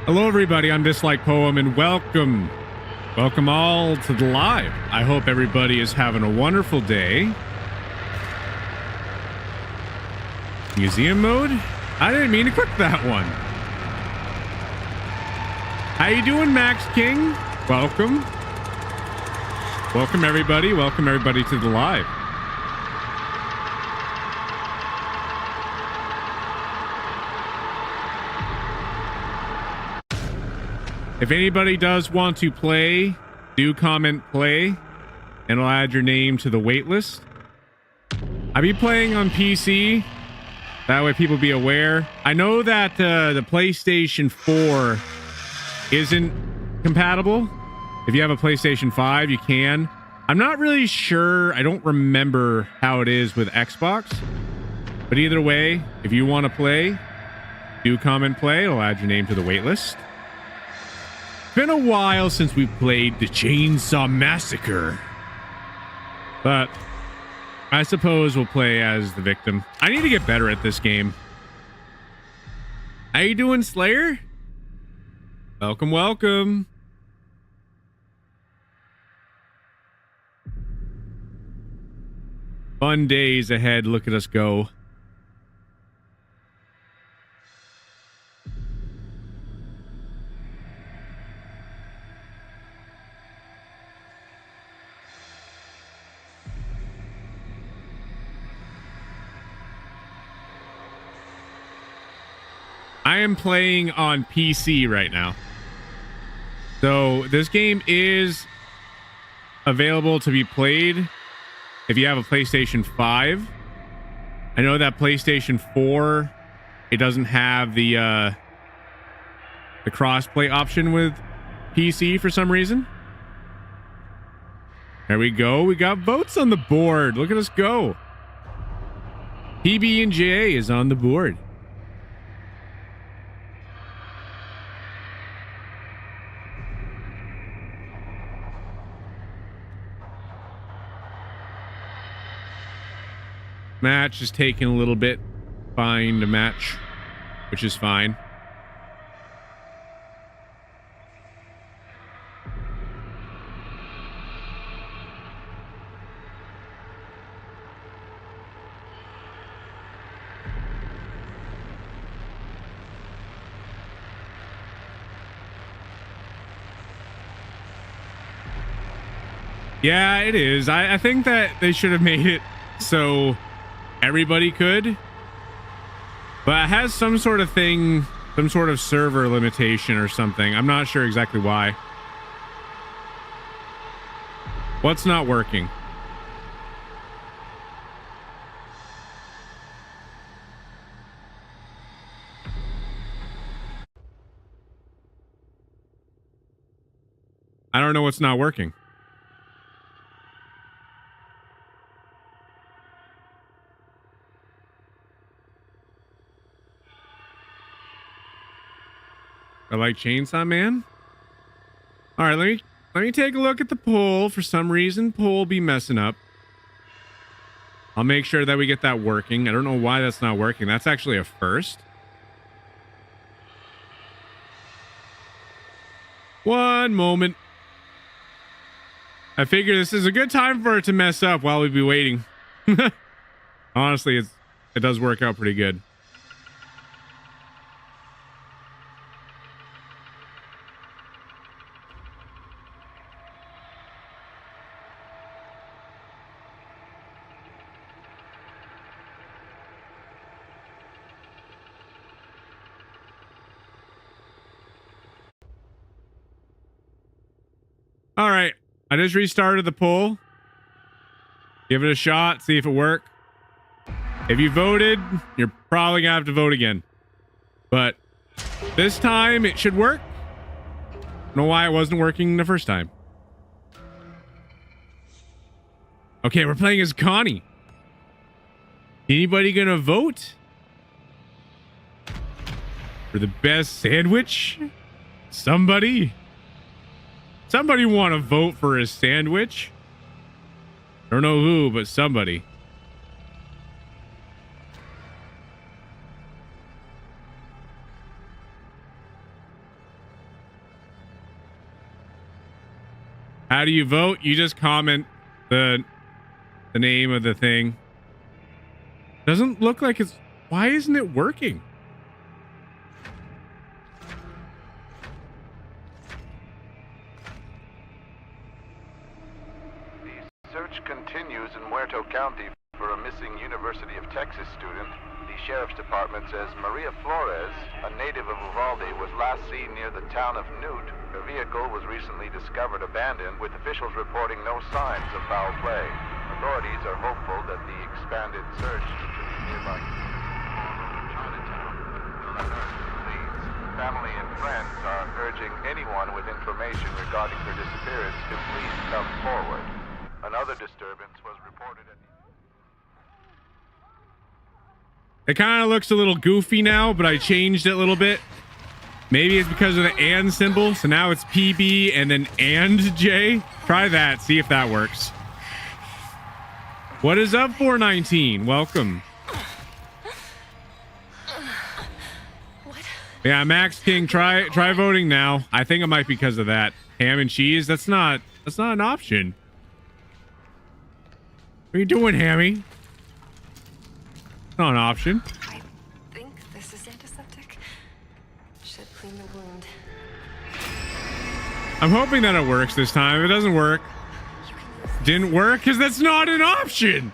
Hello, everybody. I'm Dislike Poem, and welcome all to the live. I hope everybody is having a wonderful day. Museum mode? I didn't mean to click that one. How you doing, Max King? Welcome. Welcome, everybody. Welcome, everybody, to the live. If anybody does want to play, do comment play, and I'll add your name to the wait list. I'll be playing on PC. That way people be aware. I know that the PlayStation 4 isn't compatible. If you have a PlayStation 5, you can. I'm not really sure. I don't remember how it is with Xbox. But either way, if you want to play, do comment play. I'll add your name to the wait list. Been a while since we played the Chainsaw Massacre, but I suppose we'll play as the victim. I need to get better at this game. How you doing, Slayer? Welcome, welcome. Fun days ahead. Look at us go. I am playing on PC right now. So this game is available to be played if you have a PlayStation 5. I know that PlayStation 4, it doesn't have the crossplay option with PC for some reason. There we go. We got votes on the board. Look at us go. PB&J is on the board. Match is taking a little bit. Find a match, which is fine. Yeah, it is. I think that they should have made it so everybody could, but it has some sort of thing, some sort of server limitation or something. I'm not sure exactly why. What's not working? I don't know what's not working. I like Chainsaw Man. All right, let me take a look at the poll. For some reason, poll be messing up. I'll make sure that we get that working. I don't know why that's not working. That's actually a first. One moment. I figure this is a good time for it to mess up while we be waiting. Honestly, it does work out pretty good. All right, I just restarted the poll. Give it a shot, see if it worked. If you voted, you're probably gonna have to vote again. But this time it should work. I don't know why it wasn't working the first time. Okay, we're playing as Connie. Anybody gonna vote for the best sandwich? Somebody want to vote for a sandwich? I don't know who, but somebody. How do you vote? You just comment the name of the thing. Doesn't look like it's... Why isn't it working? The search continues in Muerto County for a missing University of Texas student. The Sheriff's Department says Maria Flores, a native of Uvalde, was last seen near the town of Newt. Her vehicle was recently discovered abandoned, with officials reporting no signs of foul play. Authorities are hopeful that the expanded search into the nearby Chinatown will unearth leads. Family and friends are urging anyone with information regarding her disappearance to please come forward. Another disturbance was reported at the... It kind of looks a little goofy now, but I changed it a little bit. Maybe it's because of the and symbol. So now it's PB and then and J. Try that. See if that works. What is up, 419? Welcome. What? Yeah, Max King, try voting now. I think it might be because of that. Ham and cheese, that's not an option. What are you doing, Hammy? Not an option. I think this is antiseptic. Should clean the wound. I'm hoping that it works this time. If it doesn't work, didn't work because that's not an option.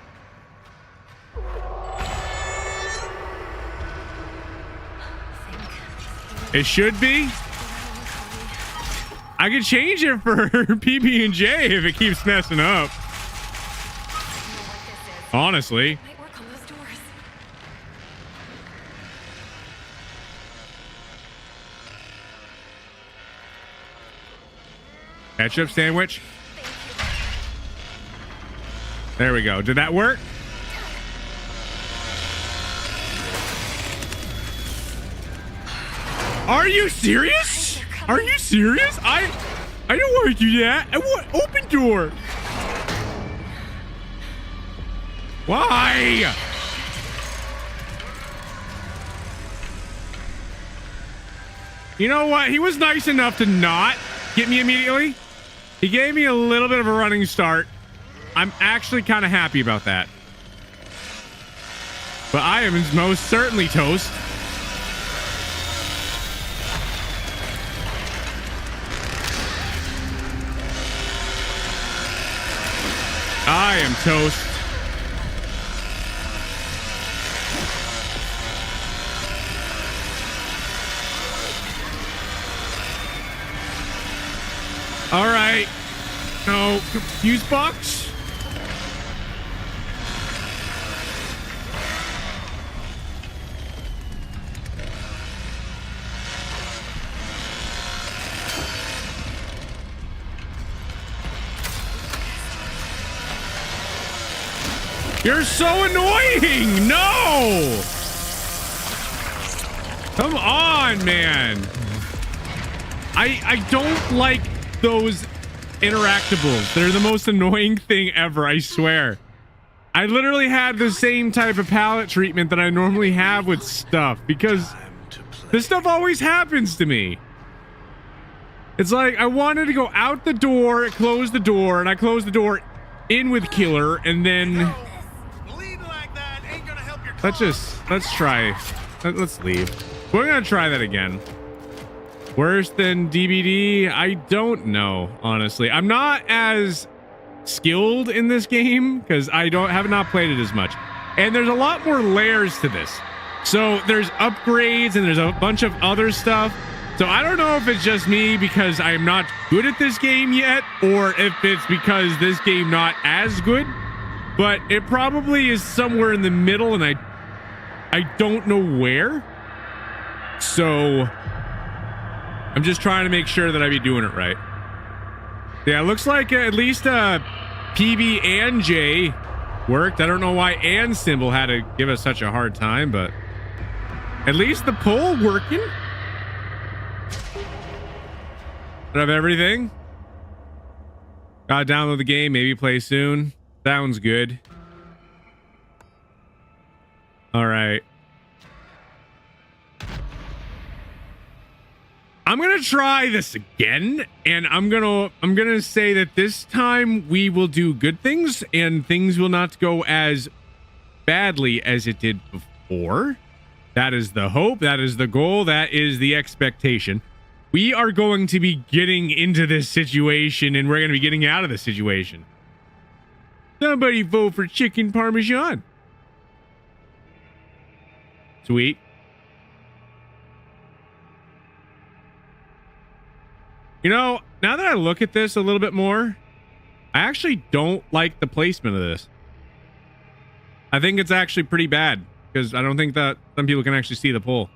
It should be. I could change it for PB and J if it keeps messing up. Honestly. Might work on those doors. Ketchup sandwich. There we go. Did that work? Are you serious? Are you serious? I don't want to do that. I want open door. Why? You know what? He was nice enough to not get me immediately. He gave me a little bit of a running start. I'm actually kind of happy about that. But I am most certainly toast. I am toast. All right. No, fuse box. You're so annoying! No! Come on, man. I don't like those interactables. They're the most annoying thing ever, I swear. I literally had the same type of palette treatment that I normally have with stuff because this stuff always happens to me. It's like I wanted to go out the door, close the door, and I closed the door in with killer, and then let's try. Let's leave. We're gonna try that again. Worse than DBD? I don't know, honestly. I'm not as skilled in this game because I have not played it as much. And there's a lot more layers to this. So there's upgrades and there's a bunch of other stuff. So I don't know if it's just me because I'm not good at this game yet, or if it's because this game not as good. But it probably is somewhere in the middle, and I don't know where. So I'm just trying to make sure that I be doing it right. Yeah, it looks like at least PB and J worked. I don't know why and symbol had to give us such a hard time, but at least the poll working. I have everything. Gotta download the game, maybe play soon. Sounds good. All right. I'm gonna try this again, and I'm gonna say that this time we will do good things, and things will not go as badly as it did before. That is the hope. That is the goal. That is the expectation. We are going to be getting into this situation, and we're going to be getting out of the situation. Somebody vote for chicken parmesan. Sweet. You know, now that I look at this a little bit more, I actually don't like the placement of this. I think it's actually pretty bad because I don't think that some people can actually see the pole.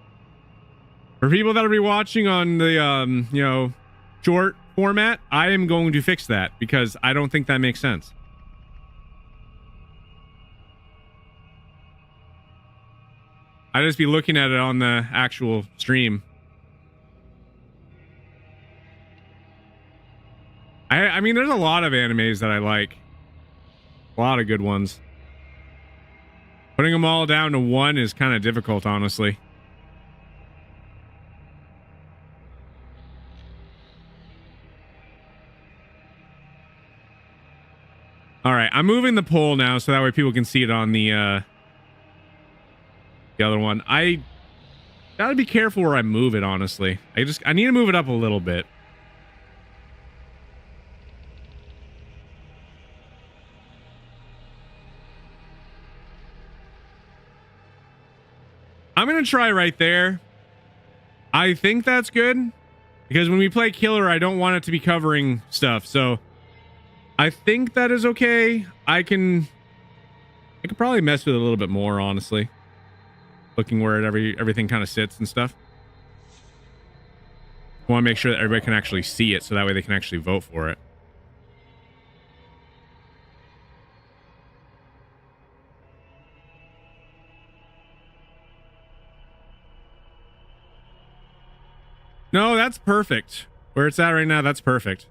For people that'll be watching on the, you know, short format, I am going to fix that because I don't think that makes sense. I just be looking at it on the actual stream. I mean, there's a lot of animes that I like. A lot of good ones. Putting them all down to one is kind of difficult, honestly. All right, I'm moving the poll now so that way people can see it on the other one. I gotta be careful where I move it, honestly. I need to move it up a little bit. I'm gonna try right there. I think that's good because when we play killer, I don't want it to be covering stuff. So I think that is okay. I could probably mess with it a little bit more, honestly. Looking where everything kind of sits and stuff. I want to make sure that everybody can actually see it so that way they can actually vote for it. No, that's perfect. Where it's at right now, that's perfect.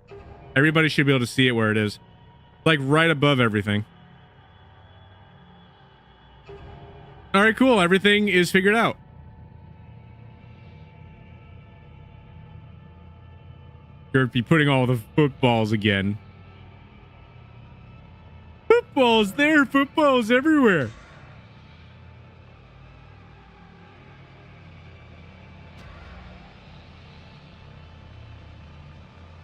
Everybody should be able to see it where it is. Like right above everything. All right, cool. Everything is figured out. You're be putting all the footballs again. Footballs there, footballs everywhere.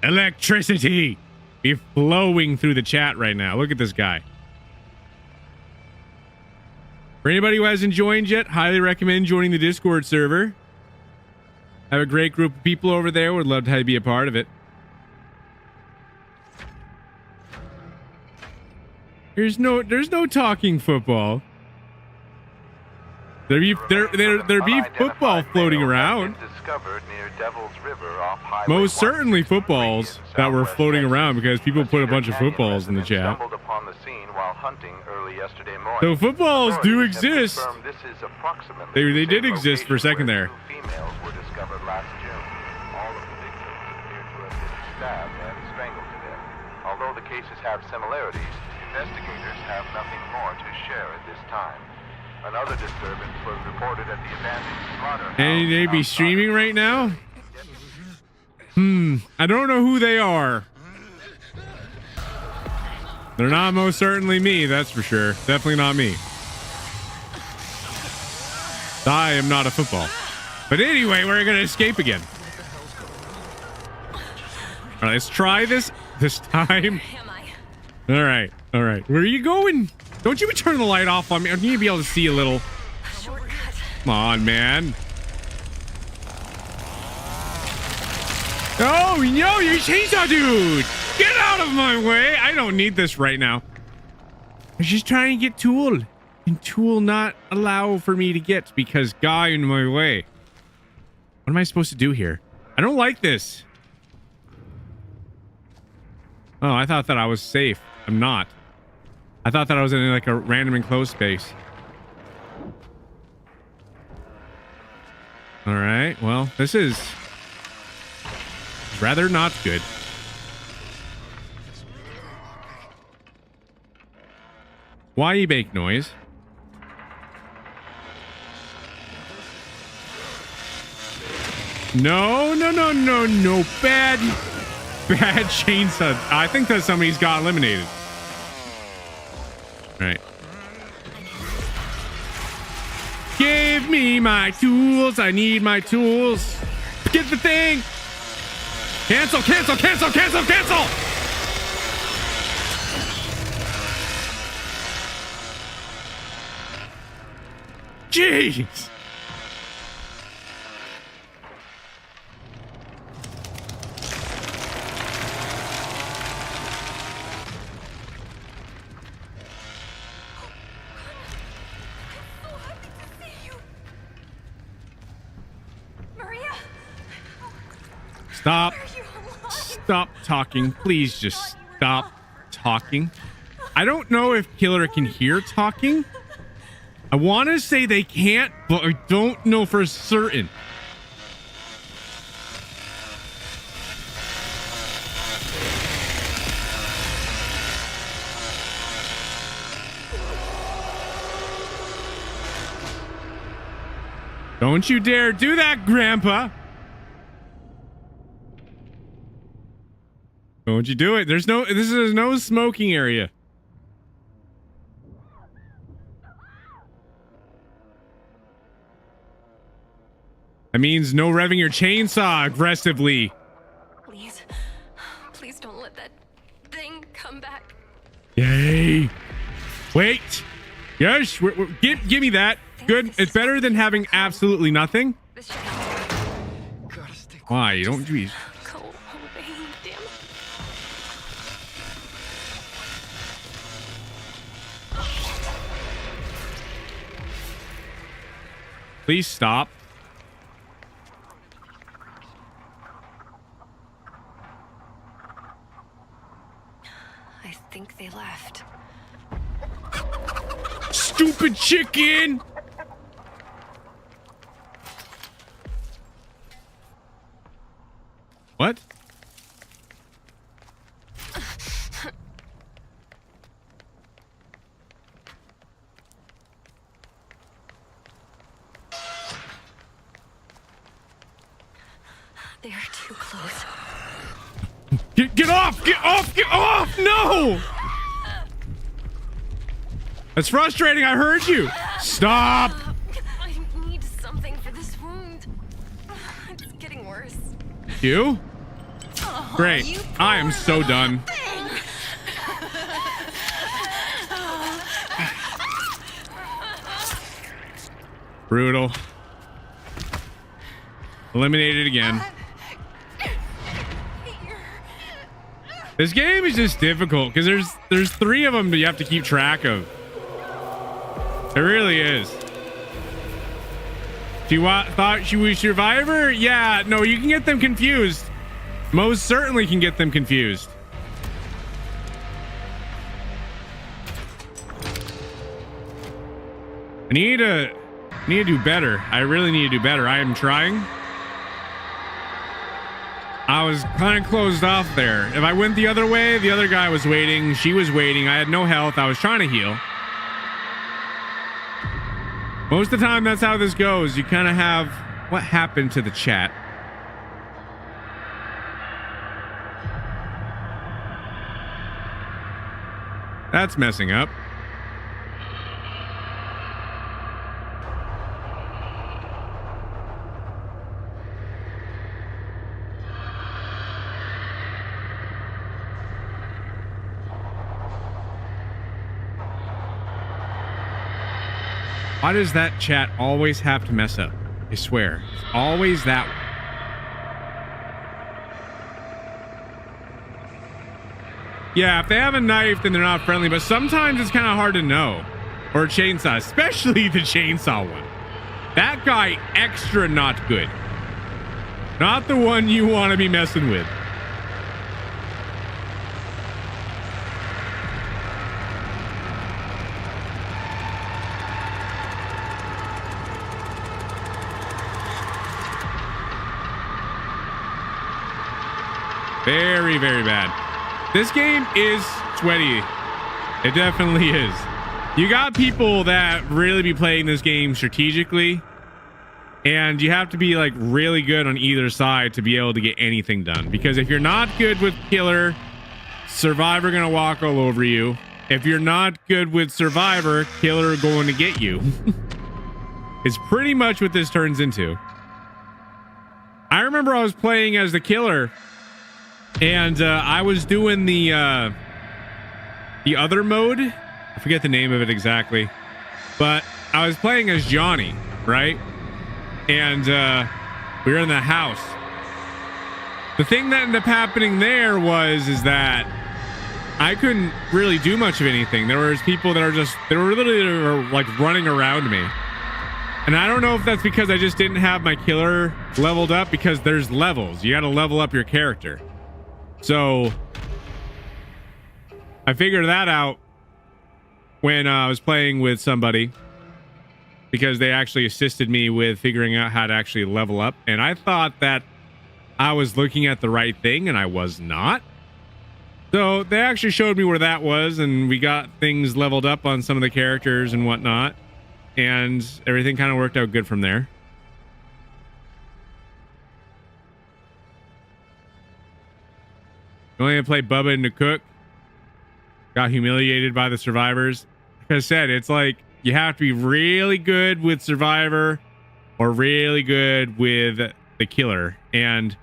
Electricity be flowing through the chat right now. Look at this guy. For anybody who hasn't joined yet, highly recommend joining the Discord server. Have a great group of people over there. Would love to have you be a part of it. There's no talking football. There be football floating around. Most certainly footballs that were floating around because people put a bunch of footballs in the chat. So footballs do exist. They did exist for a second there. Females were discovered last June. All of the victims appear to have been stabbed and strangled to death. Although the cases have similarities, investigators have nothing more to share at this time. Another disturbance was reported at the abandoned slaughterhouse. And they be streaming right now? I don't know who they are. They're not most certainly me, that's for sure. Definitely not me. I am not a football. But anyway, we're gonna escape again. All right, let's try this time. All right. Where are you going? Don't you be turning the light off on me. I need to be able to see a little. Come on, man. Oh, no, you chainsaw dude. Get out of my way. I don't need this right now. I'm just trying to get Tool. And Tool not allow for me to get because guy in my way. What am I supposed to do here? I don't like this. Oh, I thought that I was safe. I'm not. I thought that I was in like a random enclosed space. All right. Well, this is rather not good. Why you make noise? No, no, no, no, no. Bad chainsaw. I think that somebody's got eliminated. All right. Give me my tools. I need my tools. Get the thing. Cancel, cancel, cancel, cancel, cancel. Jeez. Stop. Stop talking. Please just stop talking. I don't know if Killer can hear talking. I want to say they can't, but I don't know for certain. Don't you dare do that, Grandpa. Don't you do it. This is no smoking area. That means no revving your chainsaw aggressively. Please. Please don't let that thing come back. Yay. Wait. Yes. Give me that. Good. It's better than having absolutely nothing. This should help. Why? Don't you... Go away, damn it. Please stop. I think they left. Stupid chicken! What? They're too close. Get off! Get off! Get off! No! That's frustrating. I heard you. Stop! I need something for this wound. It's getting worse. You? Great. I am so done. Brutal. Eliminated again. This game is just difficult because there's 3 of them that you have to keep track of. It really is. She thought she was Survivor? Yeah, no, you can get them confused. Most certainly can get them confused. I need to do better. I really need to do better. I am trying. I was kind of closed off there. If I went the other way, the other guy was waiting. She was waiting. I had no health. I was trying to heal. Most of the time, that's how this goes. You kind of have what happened to the chat. That's messing up. Why does that chat always have to mess up? I swear. It's always that way. Yeah, if they have a knife, then they're not friendly, but sometimes it's kind of hard to know. Or a chainsaw, especially the chainsaw one. That guy, extra not good. Not the one you want to be messing with. Very, very bad. This game is sweaty. It definitely is. You got people that really be playing this game strategically. And you have to be like really good on either side to be able to get anything done. Because if you're not good with killer, survivor gonna walk all over you. If you're not good with survivor, killer going to get you. It's pretty much what this turns into. I remember I was playing as the killer, and I was doing the other mode. I forget the name of it exactly, but I was playing as Johnny, right? And we were in the house. The thing that ended up happening there is that I couldn't really do much of anything. There was people that they were literally like running around me. And I don't know if that's because I just didn't have my killer leveled up, because there's levels. You got to level up your character. So I figured that out when I was playing with somebody, because they actually assisted me with figuring out how to actually level up. And I thought that I was looking at the right thing, and I was not. So they actually showed me where that was, and we got things leveled up on some of the characters and whatnot. And everything kind of worked out good from there. You only had to play Bubba and the Cook. Got humiliated by the survivors. Like I said, it's like you have to be really good with survivor or really good with the killer. And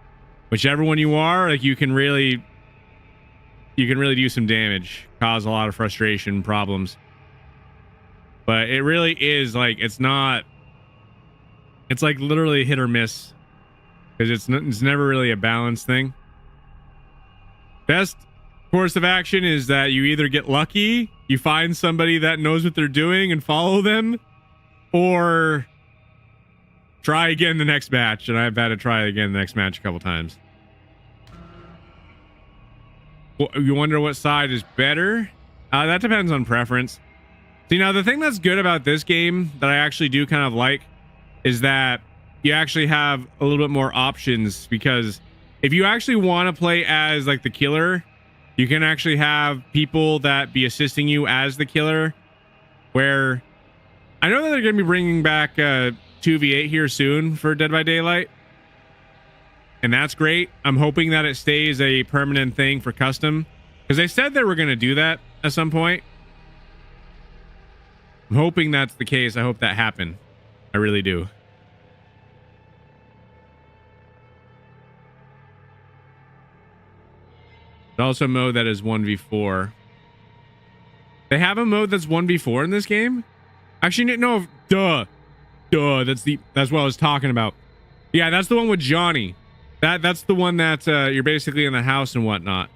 whichever one you are, like you can really do some damage, cause a lot of frustration, problems. But it really is like, it's like literally hit or miss, because it's never really a balanced thing. Best course of action is that you either get lucky, you find somebody that knows what they're doing and follow them, or try again the next match. And I've had to try again the next match a couple times. Well, you wonder what side is better? That depends on preference. See, now the thing that's good about this game that I actually do kind of like is that you actually have a little bit more options, because if you actually want to play as like the killer, you can actually have people that be assisting you as the killer, where I know that they're going to be bringing back 2v8 here soon for Dead by Daylight. And that's great. I'm hoping that it stays a permanent thing for custom, because they said they were going to do that at some point. I'm hoping that's the case. I hope that happened. I really do. There's also a mode that is 1v4. They have a mode that's 1v4 in this game? Actually, no. Duh. That's what I was talking about. Yeah, that's the one with Johnny. That's the one that you're basically in the house and whatnot.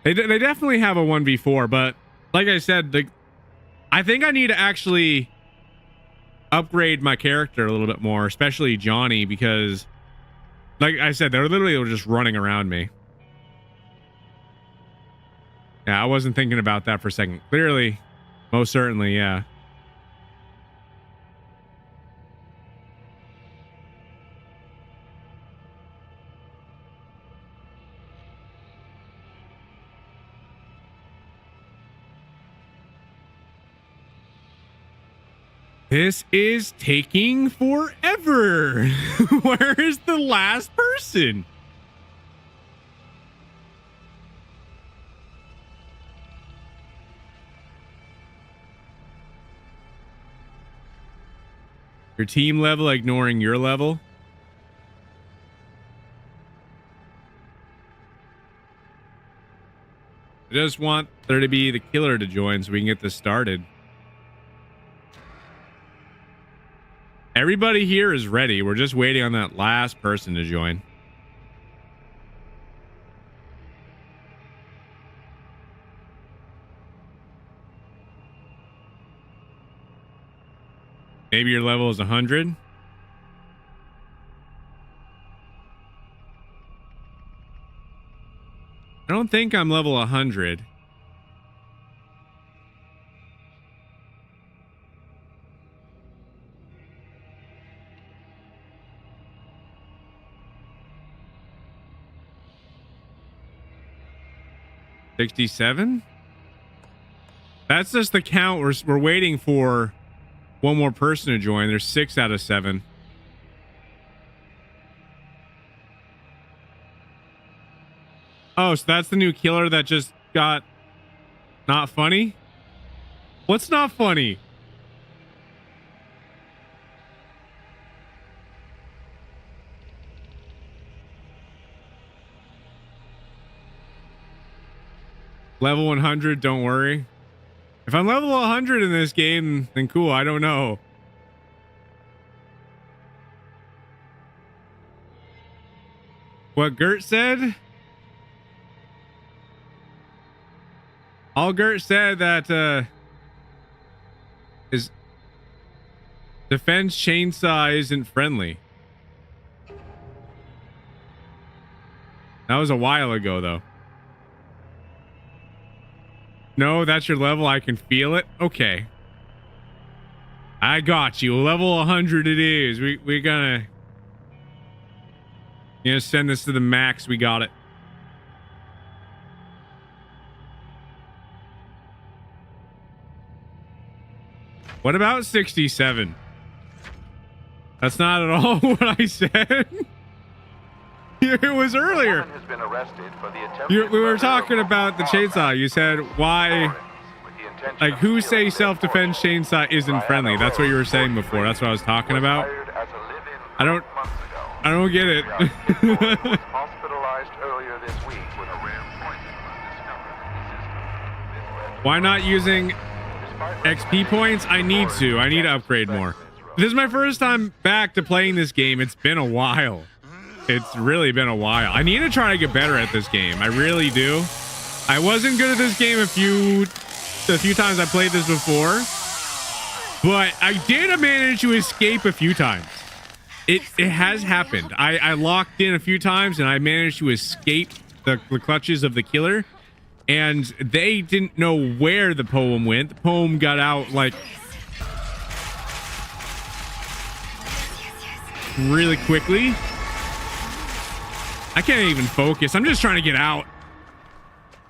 They definitely have a 1v4, but like I said, I think I need to actually upgrade my character a little bit more, especially Johnny, because like I said, they were just running around me. Yeah, I wasn't thinking about that for a second. Clearly, most certainly, yeah. This is taking forever. Where is the last person? Your team level ignoring your level? I just want there to be the killer to join so we can get this started. Everybody here is ready. We're just waiting on that last person to join. Maybe your level is 100. I don't think I'm level 100. $67? That's just the count. We're waiting for one more person to join. There's 6 out of 7. Oh, so that's the new killer that just got not funny? What's not funny? Level 100, don't worry. If I'm level 100 in this game, then cool, I don't know. What Gert said? All Gert said that his defense chainsaw isn't friendly. That was a while ago, though. No, that's your level. I can feel it. Okay. I got you. Level 100 it is. We're gonna... You know, send this to the max. We got it. What about 67? That's not at all what I said. It was earlier. Has been arrested for the attempted We were murder talking of about the chainsaw. You said, why... with the intention Like, of who stealing say the self-defense fortune. chainsaw isn't friendly? That's what you were saying before. That's what I was talking about. Hired as a live-in I don't... months ago. I don't get it. Was hospitalized earlier this week when a rare poison was discovered in the system. This led to Why not using despite XP points? I need to. I need to upgrade more. This is my first time back to playing this game. It's been a while. It's really been a while. I need to try to get better at this game. I really do. I wasn't good at this game a few times I played this before, but I did manage to escape a few times. It has happened. I locked in a few times and I managed to escape the clutches of the killer, and they didn't know where the poem went. The poem got out like really quickly. I can't even focus. I'm just trying to get out.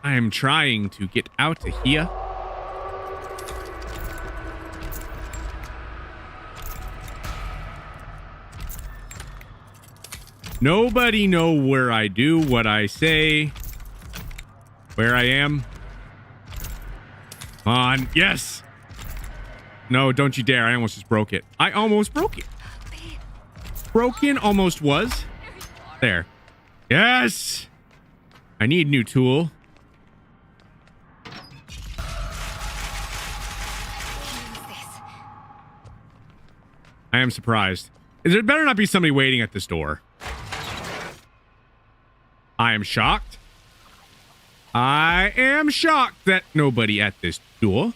I am trying to get out of here. Nobody know where I do what I say. Where I am. Come on. Yes. No, don't you dare. I almost just broke it. I almost broke it. Broken almost was. There. Yes. I need new tool. I am surprised. There better not be somebody waiting at this door. I am shocked. I am shocked that nobody at this door.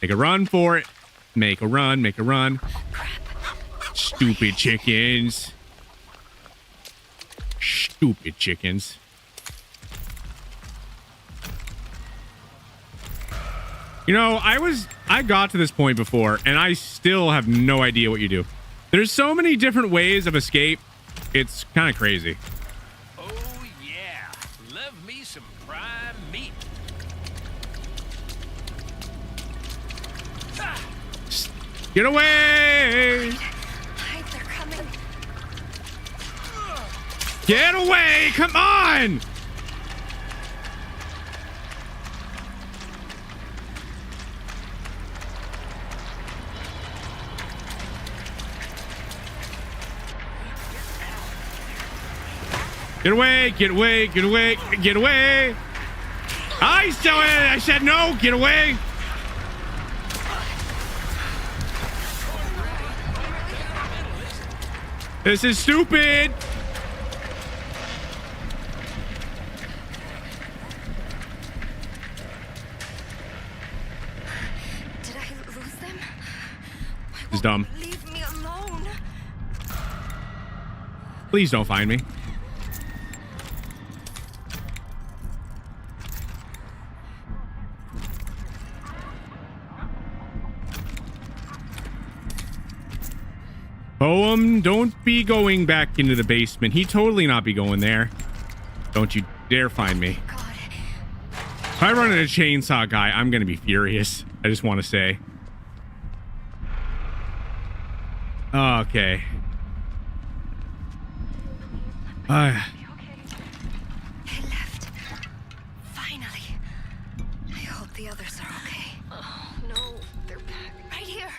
Make a run for it. Make a run. Make a run. Stupid chickens. Stupid chickens. You know, I got to this point before and I still have no idea what you do. There's so many different ways of escape. It's kind of crazy. Oh yeah, love me some prime meat. Get away! Hide, they're coming. Get away! Come on! Get away! Get away! Get away! Get away! I still I said no! Get away! This is stupid! Did I lose them? This is dumb. Leave me alone. Please don't find me. Poem, don't be going back into the basement. He totally not be going there. Don't you dare find me. God. If I run into a chainsaw guy, I'm gonna be furious. I just want to say. Okay. the others are okay. Oh, no. They're back. Right here.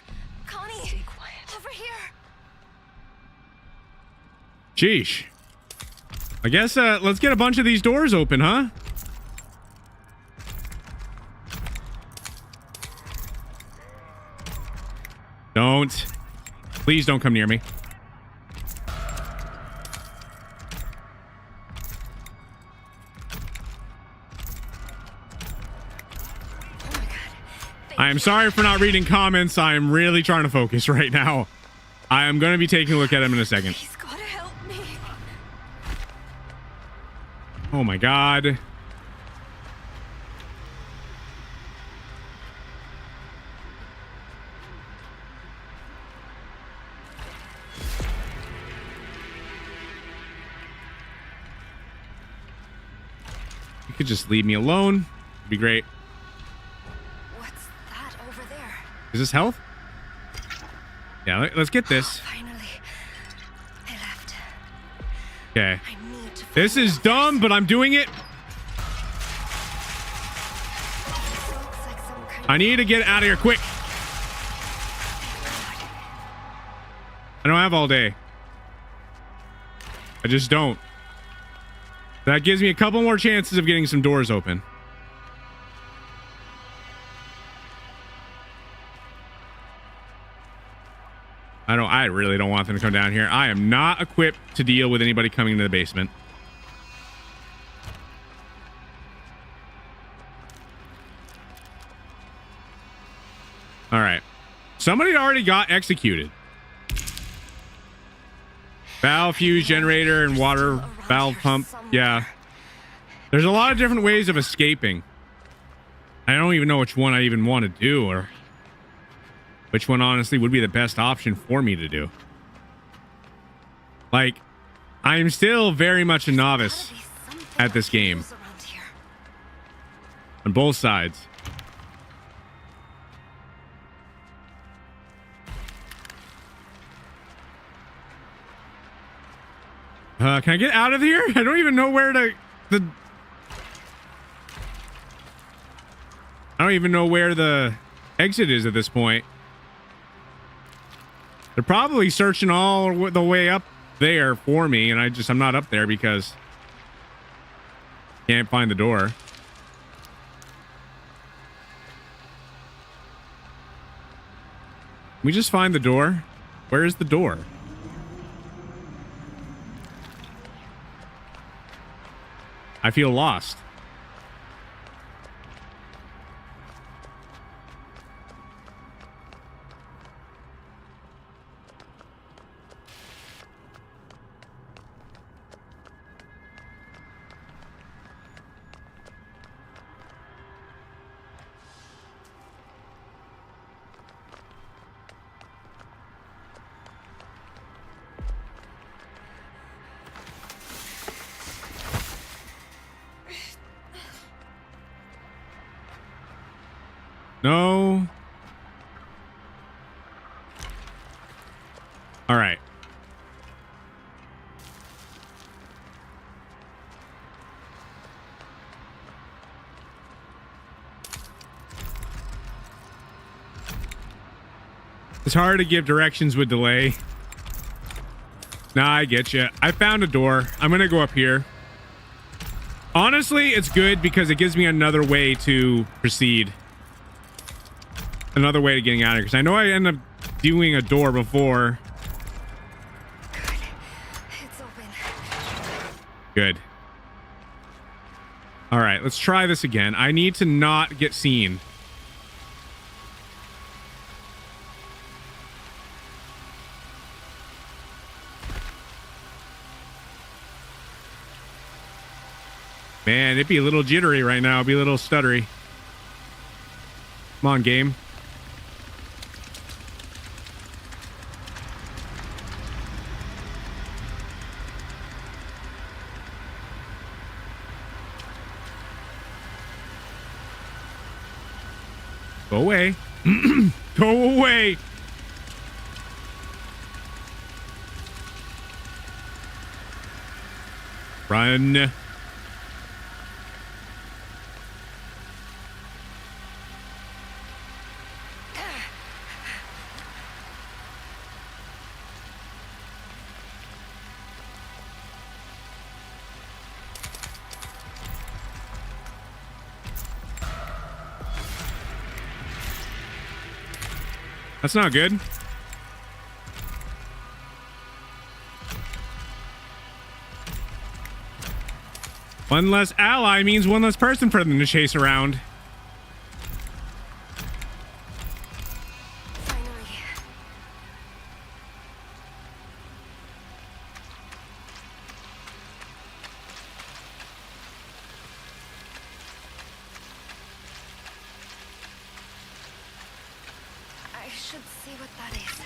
Connie. Stay quiet. Over here. Sheesh. I guess, let's get a bunch of these doors open, huh? Don't. Please don't come near me. I am sorry for not reading comments. I am really trying to focus right now. I am going to be taking a look at him in a second. He's gotta help me. Oh my god. You could just leave me alone. It'd be great. What's that over there? Is this health? Yeah, let's get this. Finally. They left. Okay. I need to This is dumb, but I'm doing it. This looks like some kind I need to get out of here quick. I don't have all day. I just don't. That gives me a couple more chances of getting some doors open. I really don't want them to come down here. I am not equipped to deal with anybody coming into the basement. All right. Somebody already got executed. Valve fuse generator and water valve pump. Yeah. There's a lot of different ways of escaping. I don't even know which one I even want to do, or which one honestly would be the best option for me to do. Like, I'm still very much a novice at this game on both sides. Can I get out of here? I don't even know where to... I don't even know where the exit is at this point. They're probably searching all the way up there for me, and I'm not up there because can't find the door. Can we just find the door? Where is the door? I feel lost. No. All right. It's hard to give directions with delay. Nah, I get you. I found a door. I'm going to go up here. Honestly, it's good because it gives me another way to proceed. Another way to getting out of here, because I know I end up doing a door before. Good. It's open. Good. All right, let's try this again. I need to not get seen. Man, it'd be a little jittery right now. It'd be a little stuttery. Come on, game. Go away. Go away. Run. That's not good. One less ally means one less person for them to chase around. Finally. I should see what that is.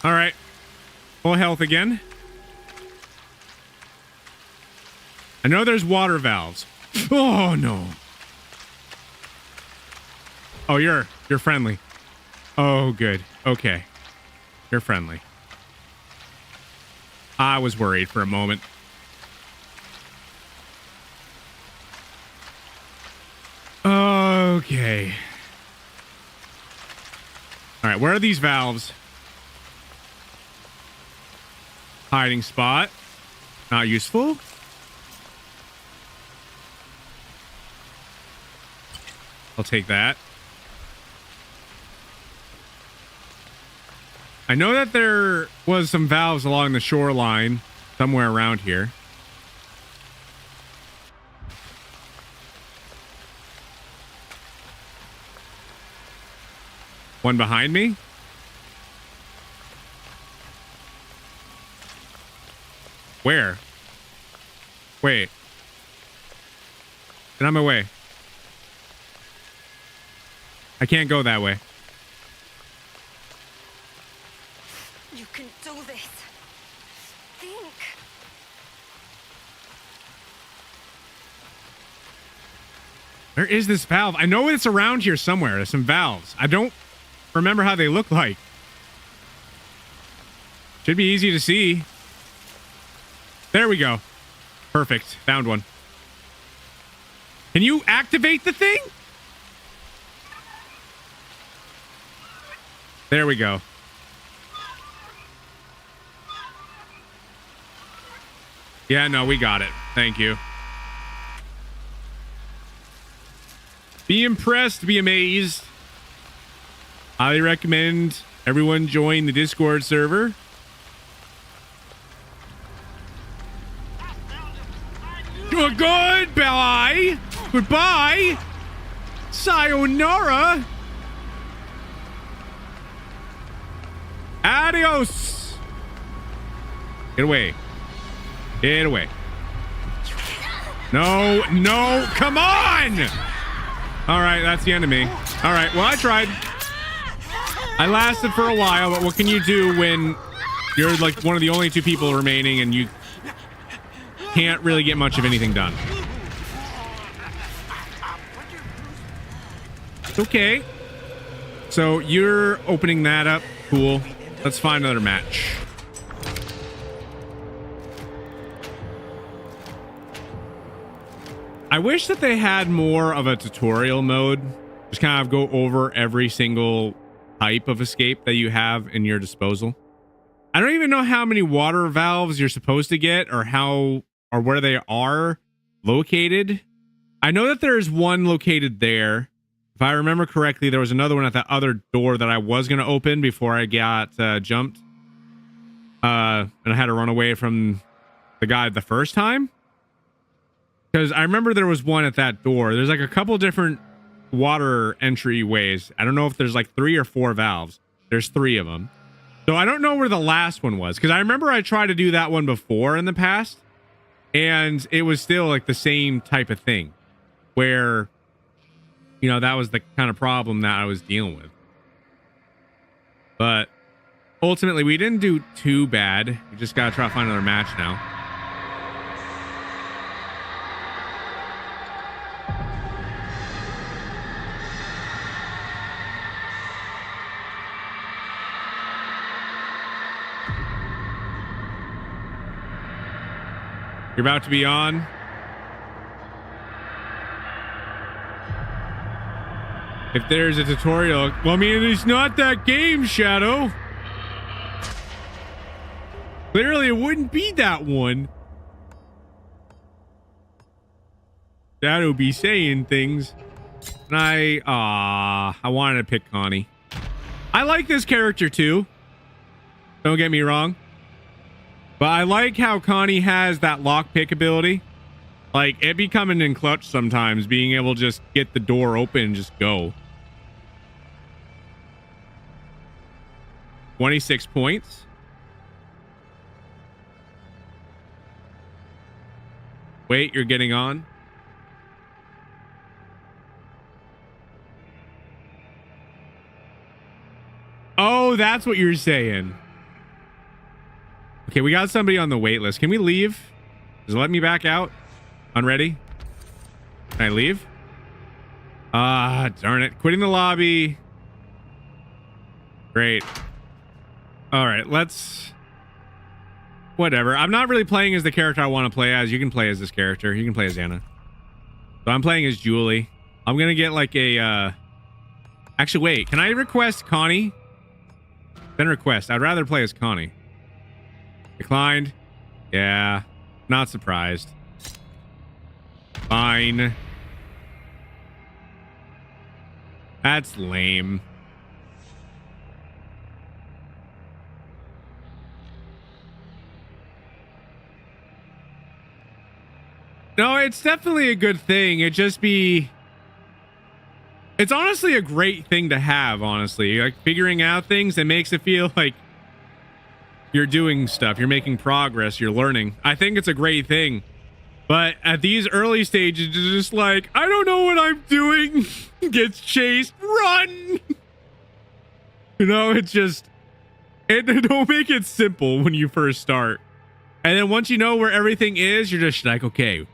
All right. Full health again. I know there's water valves. Oh no. Oh, you're friendly. Oh, good. Okay. You're friendly. I was worried for a moment. Okay. All right, where are these valves? Hiding spot. Not useful. I'll take that. I know that there was some valves along the shoreline somewhere around here. One behind me. Where? Wait. Get on my way. I can't go that way. You can do this. Think. Where is this valve? I know it's around here somewhere. There's some valves. I don't remember how they look like. Should be easy to see. There we go. Perfect. Found one. Can you activate the thing? There we go. Yeah, no, we got it. Thank you. Be impressed, be amazed. Highly recommend everyone join the Discord server. Goodbye. Goodbye. Sayonara. Adios. Get away. Get away. No, no, come on. All right, that's the end of me. All right, well, I tried. I lasted for a while, but what can you do when you're like one of the only two people remaining and you can't really get much of anything done? It's okay. So you're opening that up. Cool. Let's find another match. I wish that they had more of a tutorial mode. Just kind of go over every single type of escape that you have in your disposal. I don't even know how many water valves you're supposed to get or how or where they are located. I know that there's one located there. If I remember correctly, there was another one at that other door that I was going to open before I got jumped. And I had to run away from the guy the first time. Because I remember there was one at that door. There's like a couple different water entryways. I don't know if there's like 3 or 4 valves. There's 3 of them. So I don't know where the last one was. Because I remember I tried to do that one before in the past. And it was still like the same type of thing. Where, you know, that was the kind of problem that I was dealing with. But ultimately, we didn't do too bad. We just got to try to find another match now. You're about to be on. If there's a tutorial, well, I mean, it's not that game, Shadow. Clearly, it wouldn't be that one. Shadow be saying things. And I wanted to pick Connie. I like this character too. Don't get me wrong. But I like how Connie has that lockpick ability. Like, it be coming in clutch sometimes, being able to just get the door open and just go. 26 points. Wait, you're getting on? Oh, that's what you're saying. Okay, we got somebody on the wait list. Can we leave? Does it let me back out? Unready? Can I leave? Ah, darn it. Quitting the lobby. Great. All right, let's... Whatever. I'm not really playing as the character I want to play as. You can play as this character. You can play as Anna. So I'm playing as Julie. I'm going to get like a... Actually, wait. Can I request Connie? Then request. I'd rather play as Connie. Declined. Yeah. Not surprised. Fine. That's lame. No, it's definitely a good thing. It's honestly a great thing to have, honestly. Like, figuring out things, it makes it feel like you're doing stuff, you're making progress, you're learning. I think it's a great thing. But at these early stages, it's just like, I don't know what I'm doing. Gets chased, run. You know, it's just, don't make it simple when you first start. And then once you know where everything is, you're just like, okay,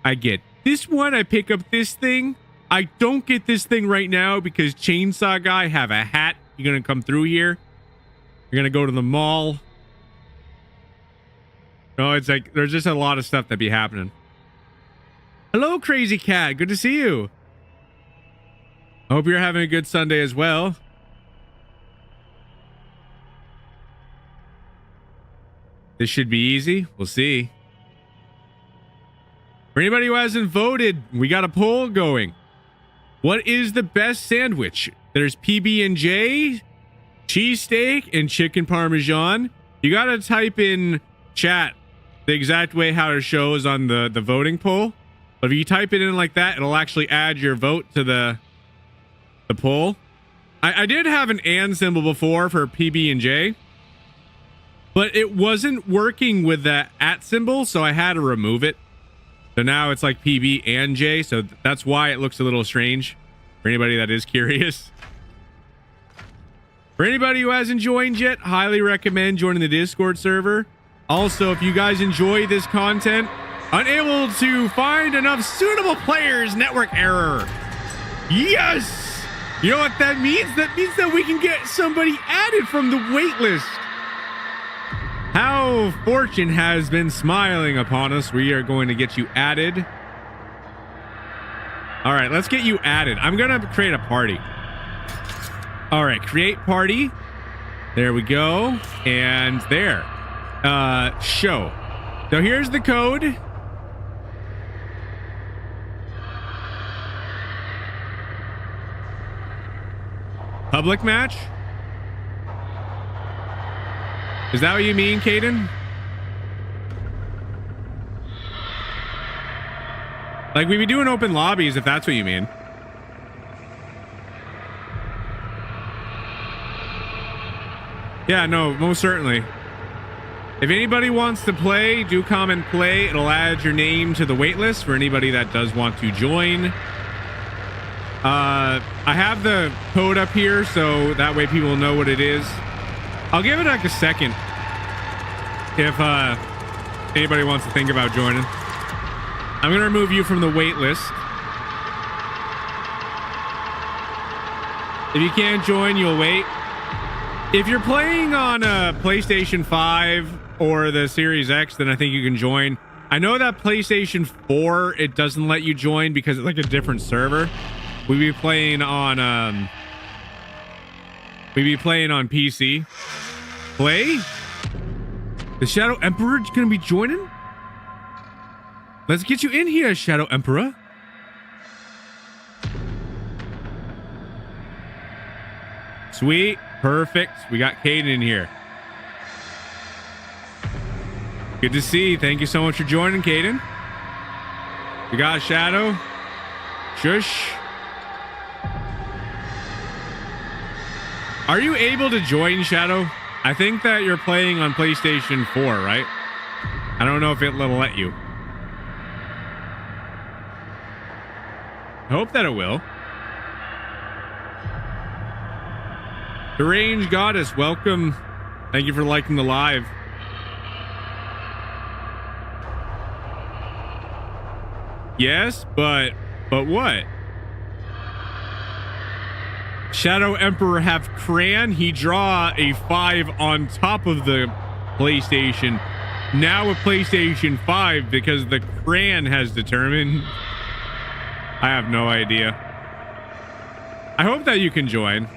I get this one. I pick up this thing. I don't get this thing right now because Chainsaw Guy have a hat. You're going to come through here. You're going to go to the mall. No, it's like, there's just a lot of stuff that be happening. Hello, Crazy Cat. Good to see you. I hope you're having a good Sunday as well. This should be easy. We'll see. For anybody who hasn't voted, we got a poll going. What is the best sandwich? There's PB&J, cheesesteak, and chicken parmesan. You got to type in chat the exact way how it shows on the voting poll. But if you type it in like that, it'll actually add your vote to the poll. I did have an and symbol before for PB&J, but it wasn't working with the at symbol, so I had to remove it. So now it's like PB and J, so that's why it looks a little strange for anybody that is curious. For anybody who hasn't joined yet, highly recommend joining the Discord server. Also, if you guys enjoy this content, unable to find enough suitable players, network error. Yes! You know what that means? That means that we can get somebody added from the waitlist. How fortune has been smiling upon us. We are going to get you added. All right, let's get you added. I'm going to create a party. All right, create party. There we go. And there. Show. So here's the code. Public match? Is that what you mean, Caden? Like, we be doing open lobbies if that's what you mean. Yeah, no, most certainly. If anybody wants to play, do comment play. It'll add your name to the waitlist for anybody that does want to join. I have the code up here so that way people know what it is. I'll give it like a second if anybody wants to think about joining. I'm going to remove you from the wait list. If you can't join, you'll wait. If you're playing on a PlayStation 5 or the Series X, then I think you can join. I know that PlayStation 4, it doesn't let you join because it's like a different server. We'd be playing on PC. Play? The Shadow Emperor is gonna be joining? Let's get you in here, Shadow Emperor. Sweet. Perfect. We got Caden in here. Good to see. Thank you so much for joining, Caden. We got Shadow. Shush. Are you able to join, Shadow? I think that you're playing on PlayStation 4, right? I don't know if it'll let you. I hope that it will. The Range Goddess, welcome. Thank you for liking the live. Yes, but what? Shadow Emperor have crayon. He draw a 5 on top of the PlayStation. Now with PlayStation 5 because the crayon has determined. I have no idea. I hope that you can join.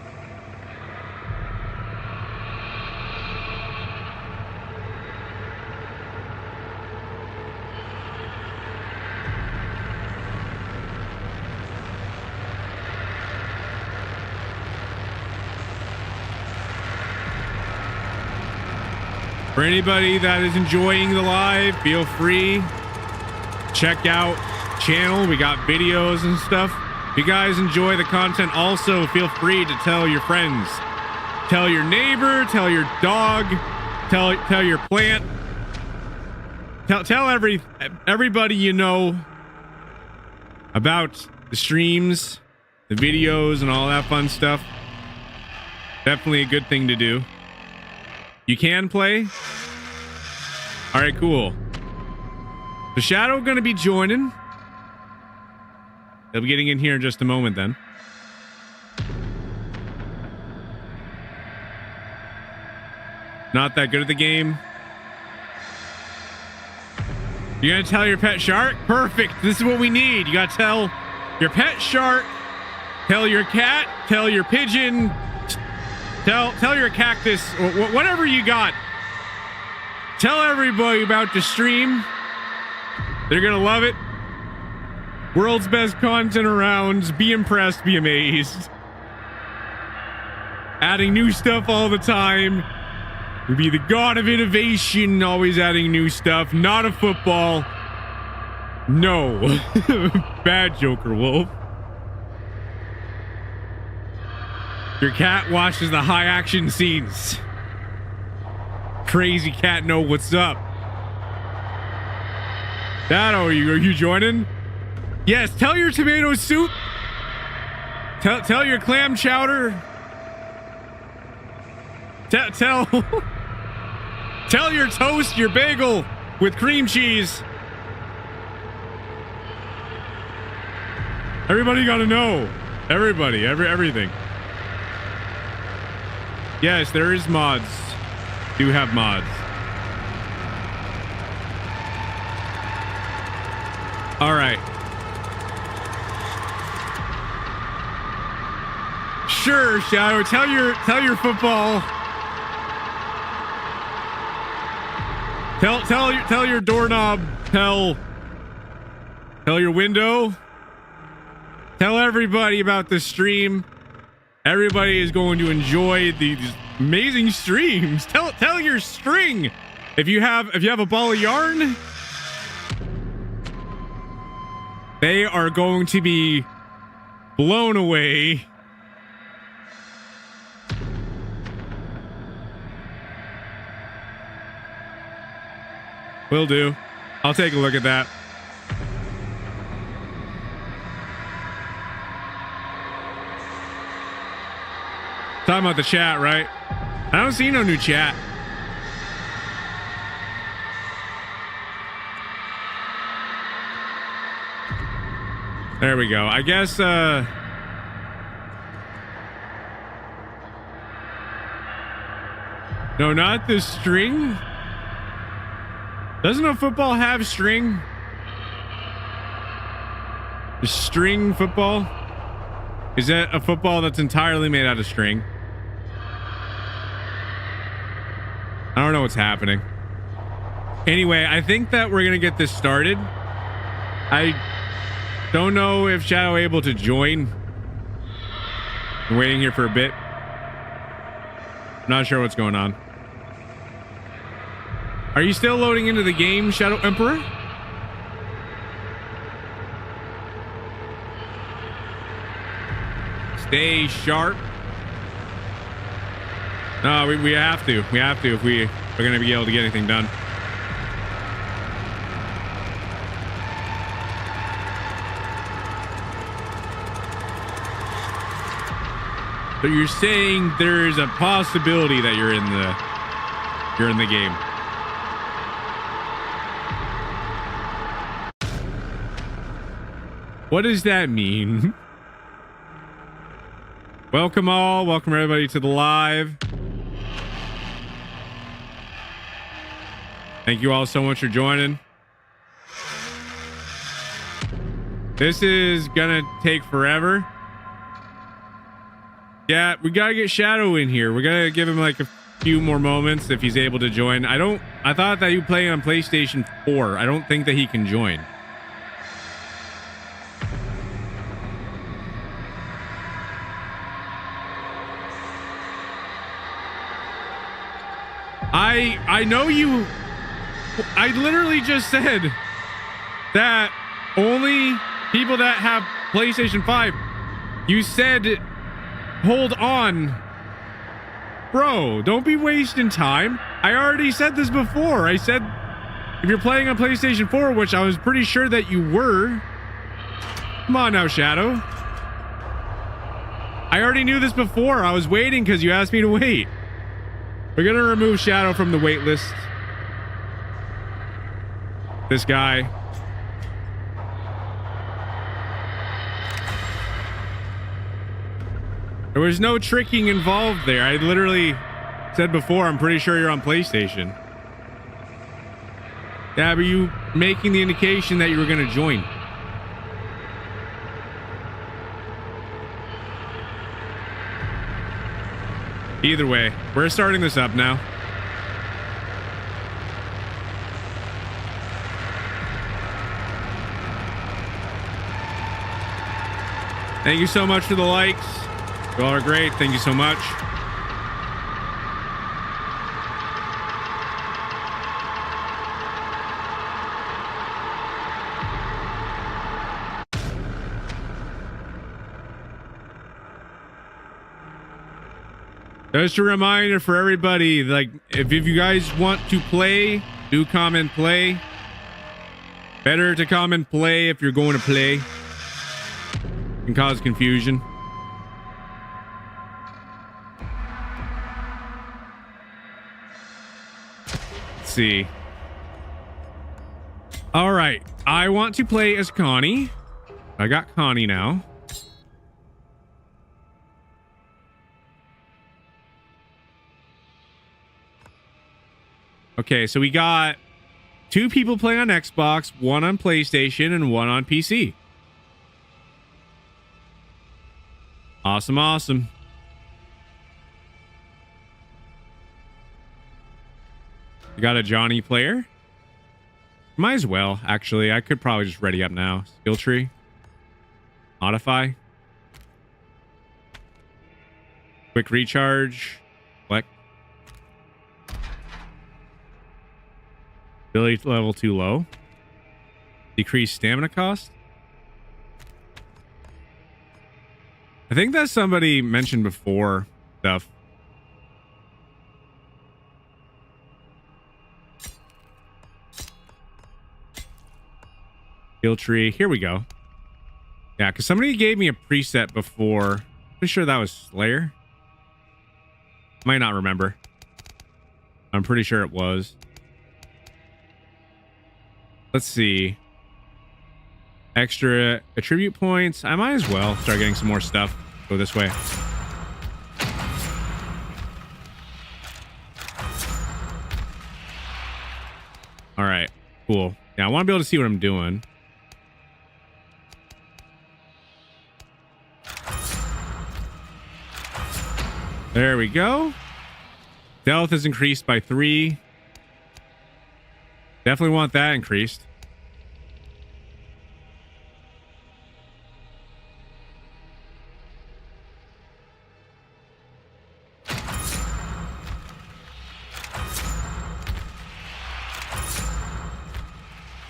For anybody that is enjoying the live, feel free. Check out channel. We got videos and stuff. If you guys enjoy the content, also feel free to tell your friends. Tell your neighbor, tell your dog, tell your plant. Tell everybody you know about the streams, the videos, and all that fun stuff. Definitely a good thing to do. You can play? All right, cool. The Shadow gonna be joining. They'll be getting in here in just a moment then. Not that good at the game. You're gonna tell your pet shark? Perfect. This is what we need. You gotta tell your pet shark, tell your cat, tell your pigeon, tell your cactus, whatever you got. Tell everybody about the stream. They're gonna love it. World's best content around. Be impressed, be amazed. Adding new stuff all the time. We be the god of innovation, always adding new stuff. Not a football. No. Bad Joker Wolf. Your cat watches the high action scenes. Crazy cat know what's up. Dado, are you joining? Yes, tell your tomato soup. Tell your clam chowder. Tell your toast, your bagel with cream cheese. Everybody gotta know. Everybody, everything. Yes, there is mods. Do have mods. All right. Sure, Shadow. Tell your football. Tell your doorknob. Tell your window. Tell everybody about the stream. Everybody is going to enjoy these amazing streams. Tell your string. If you have a ball of yarn, they are going to be blown away. Will do. I'll take a look at that. Talking about the chat, right? I don't see no new chat. There we go. I guess no, not the string. Doesn't a football have string? The string football? Is that a football that's entirely made out of string? I don't know what's happening. Anyway, I think that we're gonna get this started. I don't know if Shadow able to join. I'm waiting here for a bit. Not sure what's going on. Are you still loading into the game, Shadow Emperor? Stay sharp. No, we have to. We have to if we're going to be able to get anything done. So you're saying there's a possibility that you're in the game. What does that mean? Welcome all. Welcome everybody to the live. Thank you all so much for joining. This is gonna take forever. Yeah, we gotta get Shadow in here. We're gonna give him like a few more moments if he's able to join. I thought that you play on PlayStation 4. I don't think that he can join. I know you. I literally just said that only people that have PlayStation 5. You said, hold on. Bro, don't be wasting time. I already said this before. I said if you're playing on PlayStation 4, which I was pretty sure that you were. Come on now, Shadow. I already knew this before. I was waiting because you asked me to wait. We're going to remove Shadow from the wait list. This guy. There was no tricking involved there. I literally said before, I'm pretty sure you're on PlayStation. Yeah, but you making the indication that you were going to join. Either way, we're starting this up now. Thank you so much for the likes. You all are great. Thank you so much. Just a reminder for everybody, like, if you guys want to play, do comment play. Better to comment play if you're going to play. It can cause confusion. Let's see. All right. I want to play as Connie. I got Connie now. Okay, so we got 2 people playing on Xbox, 1 on PlayStation, and 1 on PC. Awesome, awesome. We got a Johnny player. Might as well, actually. I could probably just ready up now. Skill tree. Modify. Quick recharge. Select. Ability level too low. Decrease stamina cost. I think that somebody mentioned before stuff. Skill tree. Here we go. Yeah, because somebody gave me a preset before. Pretty sure that was Slayer. Might not remember. I'm pretty sure it was. Let's see. Extra attribute points. I might as well start getting some more stuff. Go this way. All right. Cool. Yeah, I want to be able to see what I'm doing. There we go. Stealth is increased by 3. Definitely want that increased.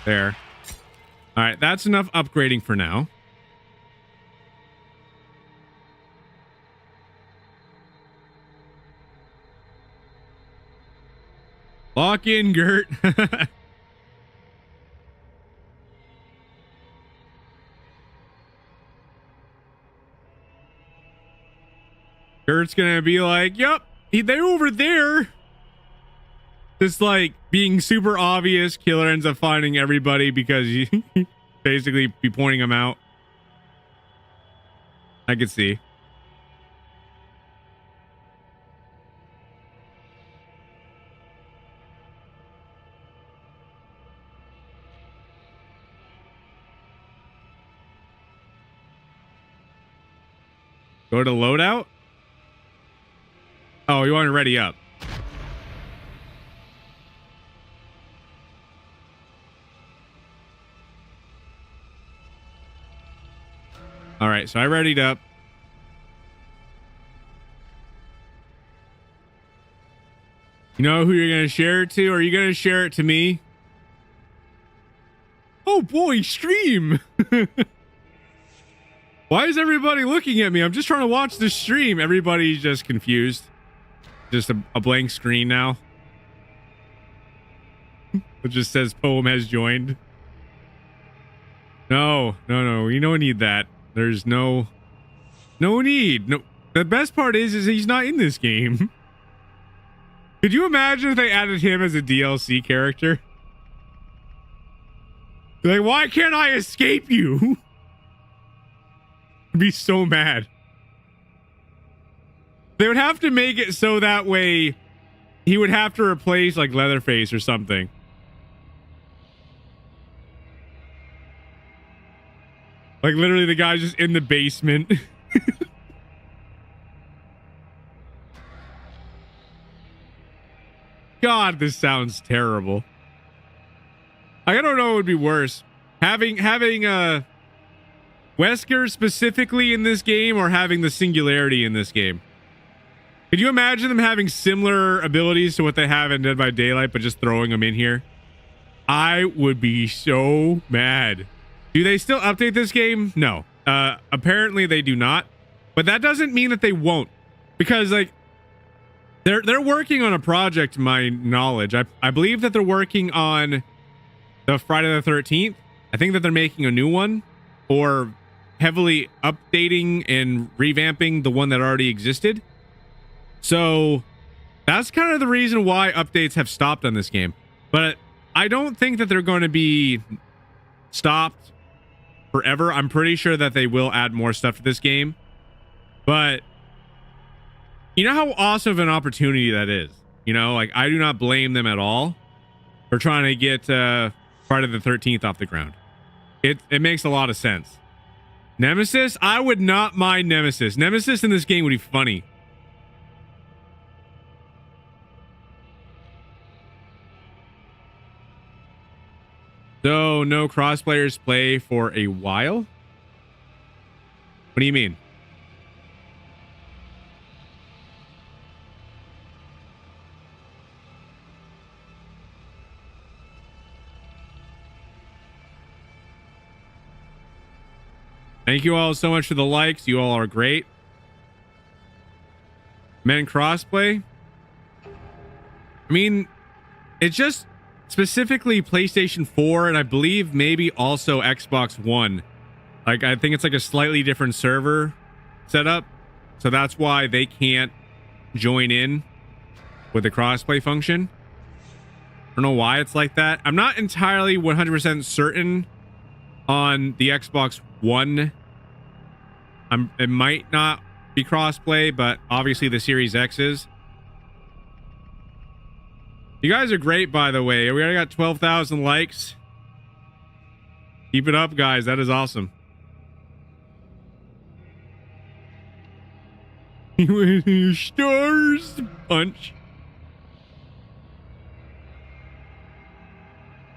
There. All right, that's enough upgrading for now. Lock in, Gert. Gert's gonna be like, yep, they're over there. Just like being super obvious. Killer ends up finding everybody because you basically be pointing them out. I could see. Go to loadout? Oh, you want to ready up? All right, so I readied up. You know who you're going to share it to? Or are you going to share it to me? Oh boy, stream. Why is everybody looking at me? I'm just trying to watch the stream. Everybody's just confused. Just a blank screen now. It just says poem has joined. No. You don't need that. There's no need. No. The best part is he's not in this game. Could you imagine if they added him as a DLC character? Like, why can't I escape you? I'd be so mad. They would have to make it so that way he would have to replace like Leatherface or something. Like literally the guy's just in the basement. God, this sounds terrible. I don't know what would be worse. Having Wesker specifically in this game or having the Singularity in this game. Could you imagine them having similar abilities to what they have in Dead by Daylight, but just throwing them in here? I would be so mad. Do they still update this game? No. Apparently they do not. But that doesn't mean that they won't. Because like they're working on a project, to my knowledge. I believe that they're working on the Friday the 13th. I think that they're making a new one or heavily updating and revamping the one that already existed. So that's kind of the reason why updates have stopped on this game. But I don't think that they're going to be stopped forever. I'm pretty sure that they will add more stuff to this game. But you know how awesome of an opportunity that is? You know, like I do not blame them at all for trying to get Friday the 13th off the ground. It makes a lot of sense. Nemesis? I would not mind Nemesis. Nemesis in this game would be funny. So no crossplayers play for a while? What do you mean? Thank you all so much for the likes. You all are great. Men crossplay? I mean, it's just specifically PlayStation 4 and I believe maybe also Xbox One. Like, I think it's like a slightly different server setup. So that's why they can't join in with the crossplay function. I don't know why it's like that. I'm not entirely 100% certain on the Xbox One. It might not be crossplay, but obviously the Series X is. You guys are great, by the way. We already got 12,000 likes. Keep it up, guys. That is awesome. Stars punch.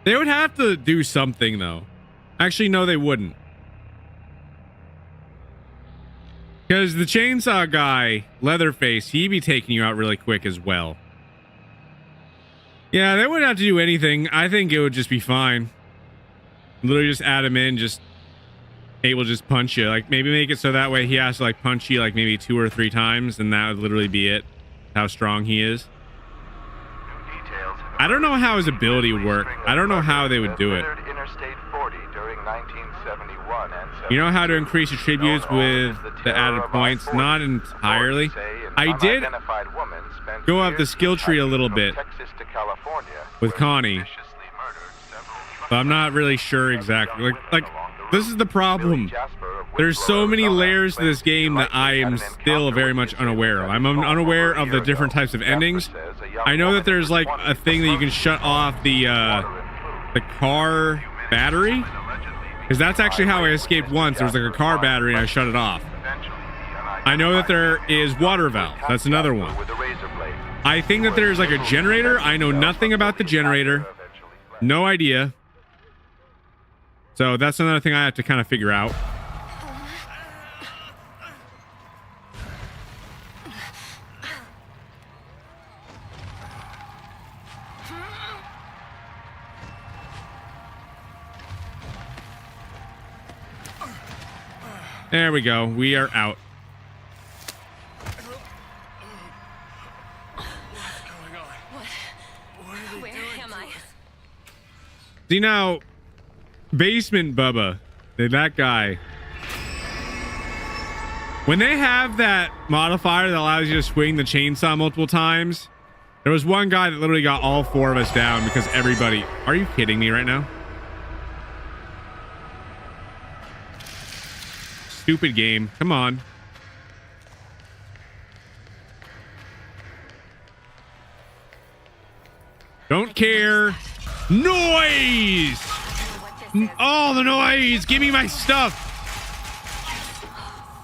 They would have to do something, though. Actually, no, they wouldn't. Because the chainsaw guy, Leatherface, he'd be taking you out really quick as well. Yeah, they wouldn't have to do anything. I think it would just be fine. Literally just add him in, just Kate will just punch you. Like maybe make it so that way he has to like punch you like maybe 2 or 3 times, and that would literally be it. How strong he is. I don't know how his ability would work. I don't know how they would do it. Interstate 40 during 1971 and You know how to increase your tributes with the added points? Not entirely. I did go up the skill tree a little bit with Connie, but I'm not really sure exactly. Like this is the problem. There's so many layers to this game that I am still very much unaware of. I'm unaware of the different types of endings. I know that there's like a thing that you can shut off the car battery, because that's actually how I escaped once. There was like a car battery and I shut it off. I know that there is water valve. That's another one. I think that there's like a generator. I know nothing about the generator. No idea. So that's another thing I have to kind of figure out. There we go. We are out. Where am I? See now, Basement Bubba, that guy. When they have that modifier that allows you to swing the chainsaw multiple times, there was one guy that literally got all 4 of us down because everybody... Are you kidding me right now? Stupid game. Come on. Don't care. Noise! Oh, the noise! Give me my stuff!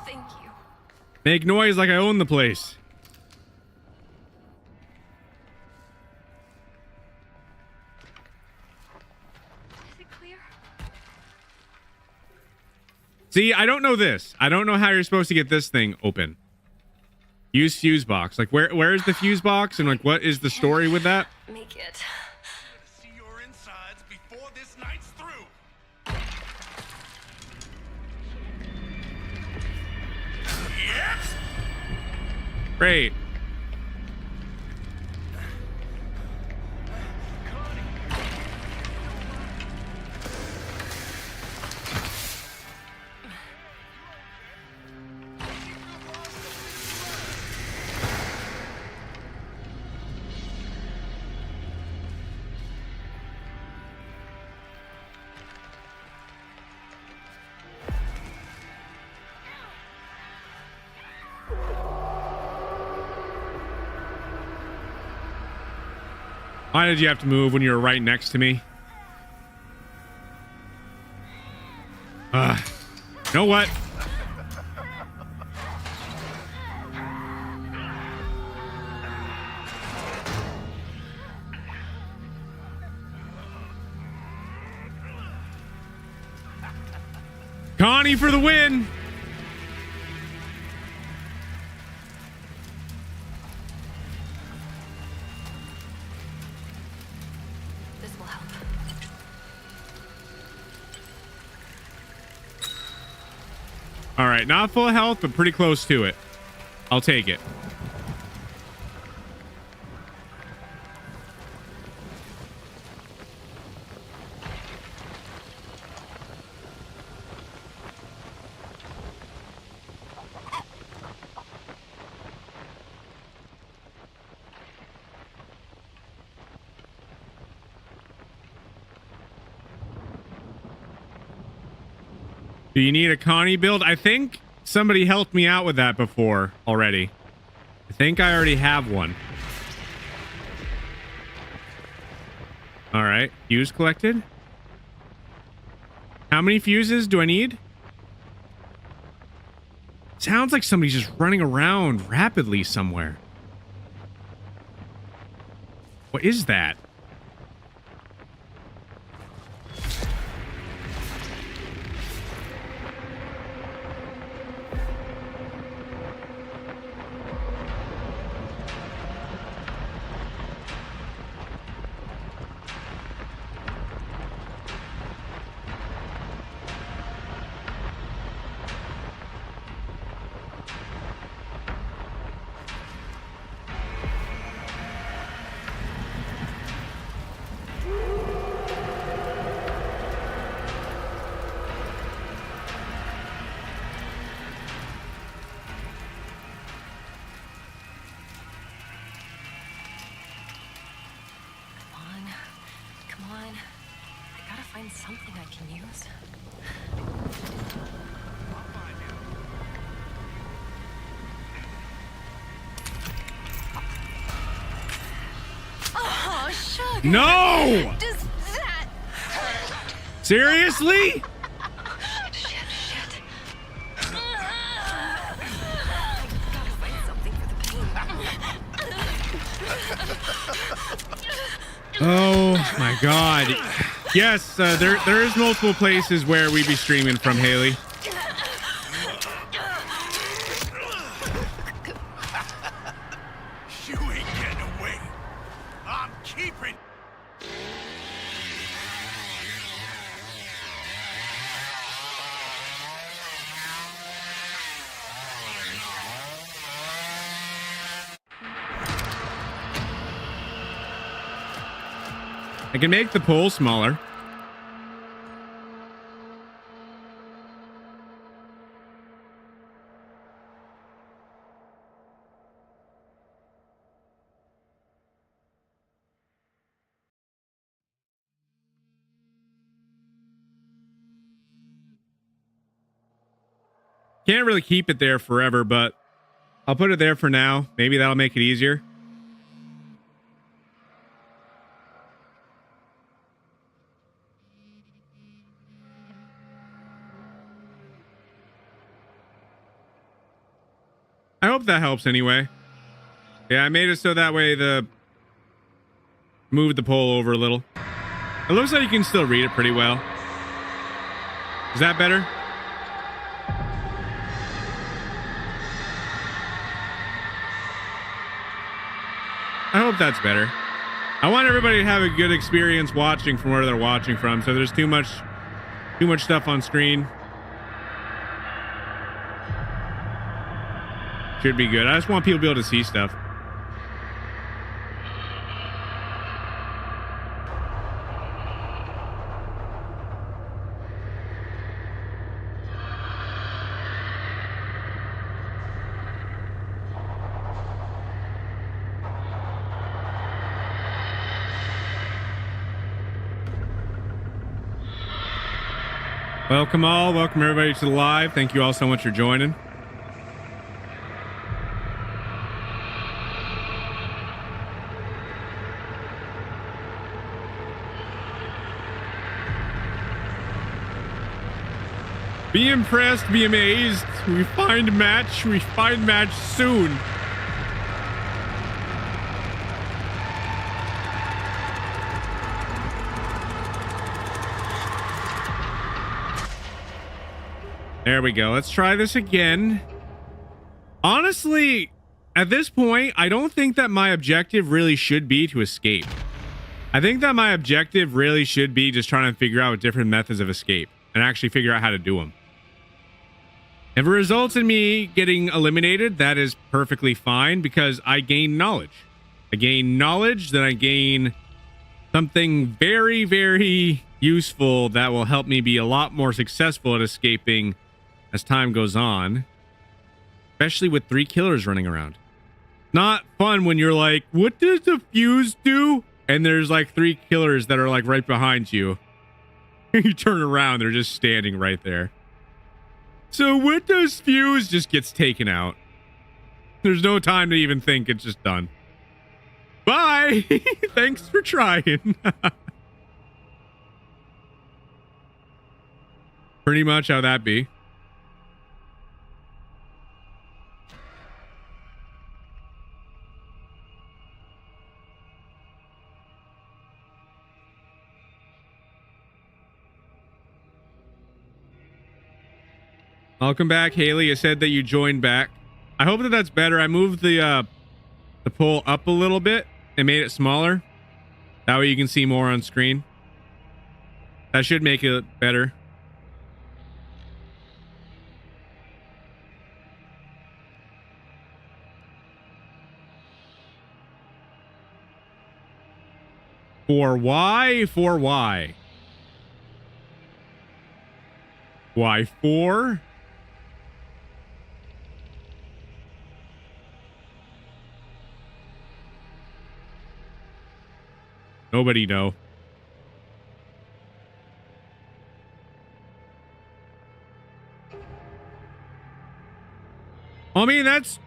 Thank you. Make noise like I own the place. Is it clear? See, I don't know this. I don't know how you're supposed to get this thing open. Use fuse box. Like, where is the fuse box? And, like, what is the story with that? Make it. See your insides before this night's through. Yes. Great. Why did you have to move when you were right next to me? You know what? Connie for the win! This will help. All right, not full health, but pretty close to it. I'll take it. Do you need a Connie build? I think somebody helped me out with that before already. I think I already have one. All right, fuse collected. How many fuses do I need? Sounds like somebody's just running around rapidly somewhere. What is that? find something I can use. Oh, sugar. No! Does that... Seriously? Shit. I gotta find something for the pain. Oh my god. Yes, there is multiple places where we be streaming from, Haley. You ain't getting away. I'm keeping. I can make the pole smaller. Can't really keep it there forever, but I'll put it there for now. Maybe that'll make it easier. I hope that helps anyway. Yeah, I made it so that way moved the pole over a little. It looks like you can still read it pretty well. Is that better? I hope that's better. I want everybody to have a good experience watching from where they're watching from. So there's too much stuff on screen. Should be good. I just want people to be able to see stuff. Welcome all. Welcome everybody to the live. Thank you all so much for joining. Be impressed, be amazed. We find match soon. There we go. Let's try this again. Honestly, at this point, I don't think that my objective really should be to escape. I think that my objective really should be just trying to figure out different methods of escape and actually figure out how to do them. If it results in me getting eliminated, that is perfectly fine because I gain knowledge. I gain knowledge, then I gain something very, very useful that will help me be a lot more successful at escaping as time goes on, especially with 3 killers running around. Not fun when you're like, what does the fuse do? And there's like 3 killers that are like right behind you. You turn around, they're just standing right there. So what does fuse? Just gets taken out. There's no time to even think. It's just done. Bye. Thanks for trying. Pretty much how that be. Welcome back, Haley. You said that you joined back. I hope that that's better. I moved the pole up a little bit and made it smaller. That way you can see more on screen. That should make it better. For why? For why? Why for? Nobody know. that's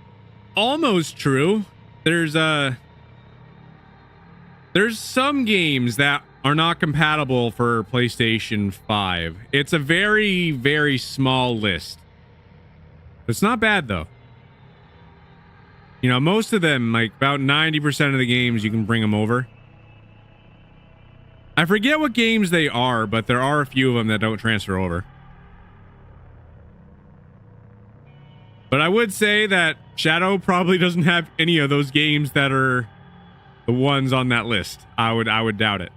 almost true. There's some games that are not compatible for PlayStation 5. It's a very, very small list. It's not bad though. You know, most of them, like about 90% of the games, you can bring them over. I forget what games they are, but there are a few of them that don't transfer over. But I would say that Shadow probably doesn't have any of those games that are the ones on that list. I would doubt it.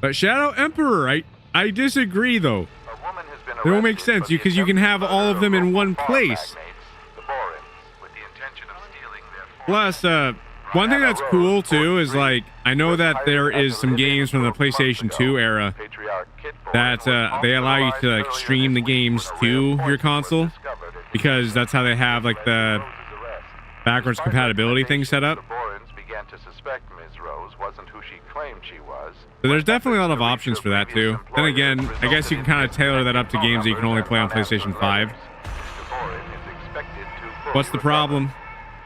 But Shadow Emperor, I disagree though. It don't make sense because you can have all of them in one place. Plus, one thing that's cool too is like I know that there is some games from the PlayStation 2 era that they allow you to like stream the games to your console because that's how they have like the backwards compatibility thing set up. So there's definitely a lot of options for that too. Then again, I guess you can kind of tailor that up to games that you can only play on PlayStation 5. What's the problem?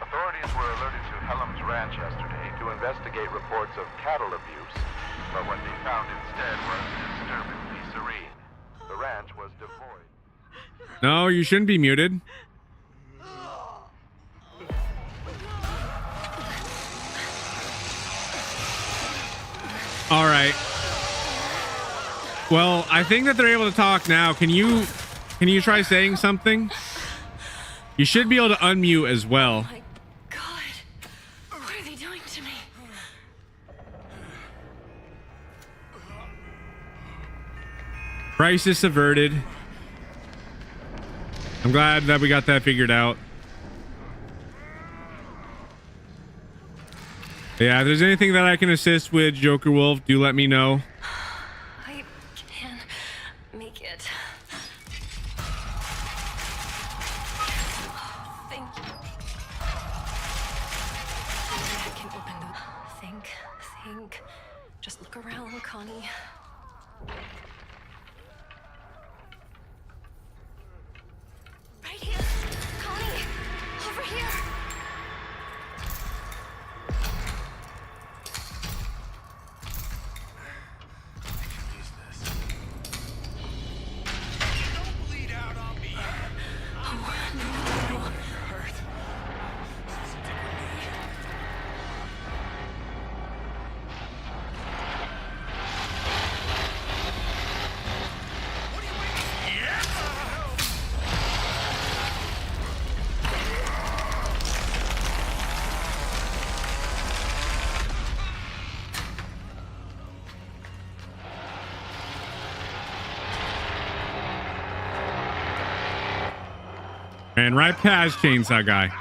Authorities were alerted to Helm's ranch yesterday to investigate reports of cattle abuse, but what they found instead was disturbingly serene. The ranch was devoid. No, you shouldn't be muted. All right. Well, I think that they're able to talk now. Can you try saying something? You should be able to unmute as well. Oh my God. What are they doing to me? Crisis averted. I'm glad that we got that figured out. Yeah, if there's anything that I can assist with, Joker Wolf, do let me know. I can make it. Thank you. I can open the... Think. Just look around, Connie. Right here. Connie, over here. And right past Chainsaw Guy.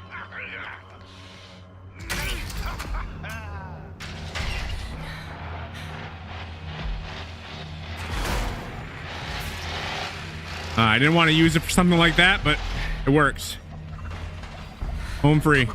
I didn't want to use it for something like that, but it works. Home free.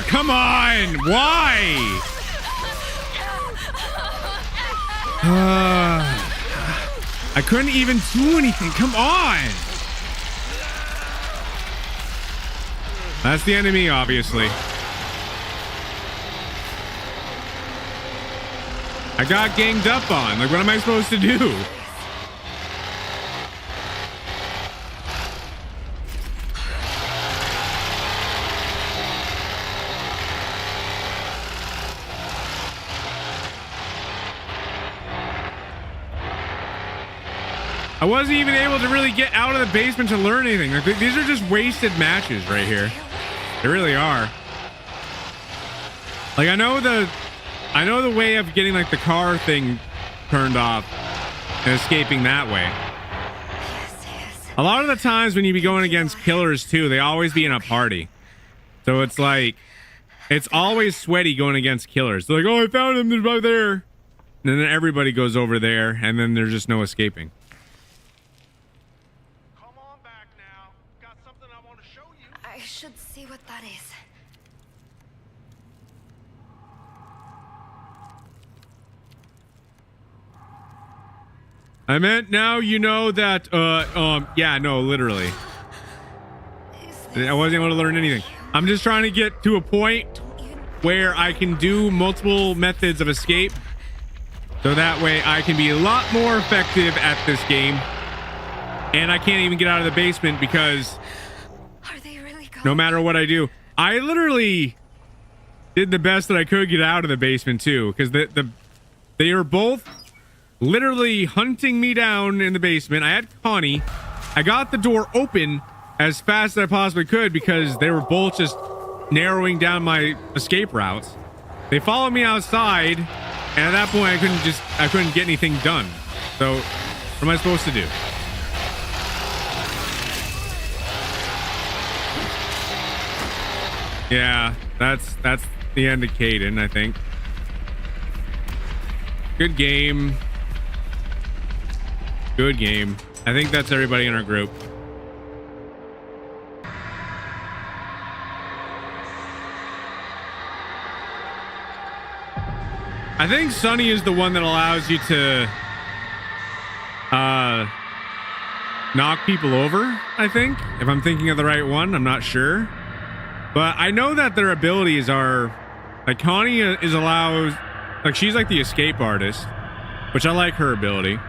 Come on! Why? I couldn't even do anything. Come on! That's the enemy, obviously. I got ganged up on. Like, what am I supposed to do? I wasn't even able to really get out of the basement to learn anything. Like, these are just wasted matches right here. They really are. Like, I know the I know the way of getting like the car thing turned off and escaping that way. Yes. A lot of the times when you be going against killers too, they always be in a party. So it's like, it's always sweaty going against killers. They're like, oh, I found him, they're right there. And then everybody goes over there, and then there's just no escaping. Come on back now. Got something I want to show you. I should see what that is. I meant now you know that, yeah, no, literally. I wasn't able to learn anything. I'm just trying to get to a point where I can do multiple methods of escape. So that way I can be a lot more effective at this game. And I can't even get out of the basement because Are they really going? no matter what I do, I literally did the best that I could get out of the basement too. Because they are both literally hunting me down in the basement. I had Connie. I got the door open as fast as I possibly could because they were both just narrowing down my escape routes. They followed me outside, and at that point I couldn't get anything done. So what am I supposed to do? Yeah, that's the end of Caden, I think. Good game. Good game. I think that's everybody in our group. I think Sunny is the one that allows you to knock people over, I think. If I'm thinking of the right one, I'm not sure. But I know that their abilities are like Connie is allowed, like she's like the escape artist, which I like her ability.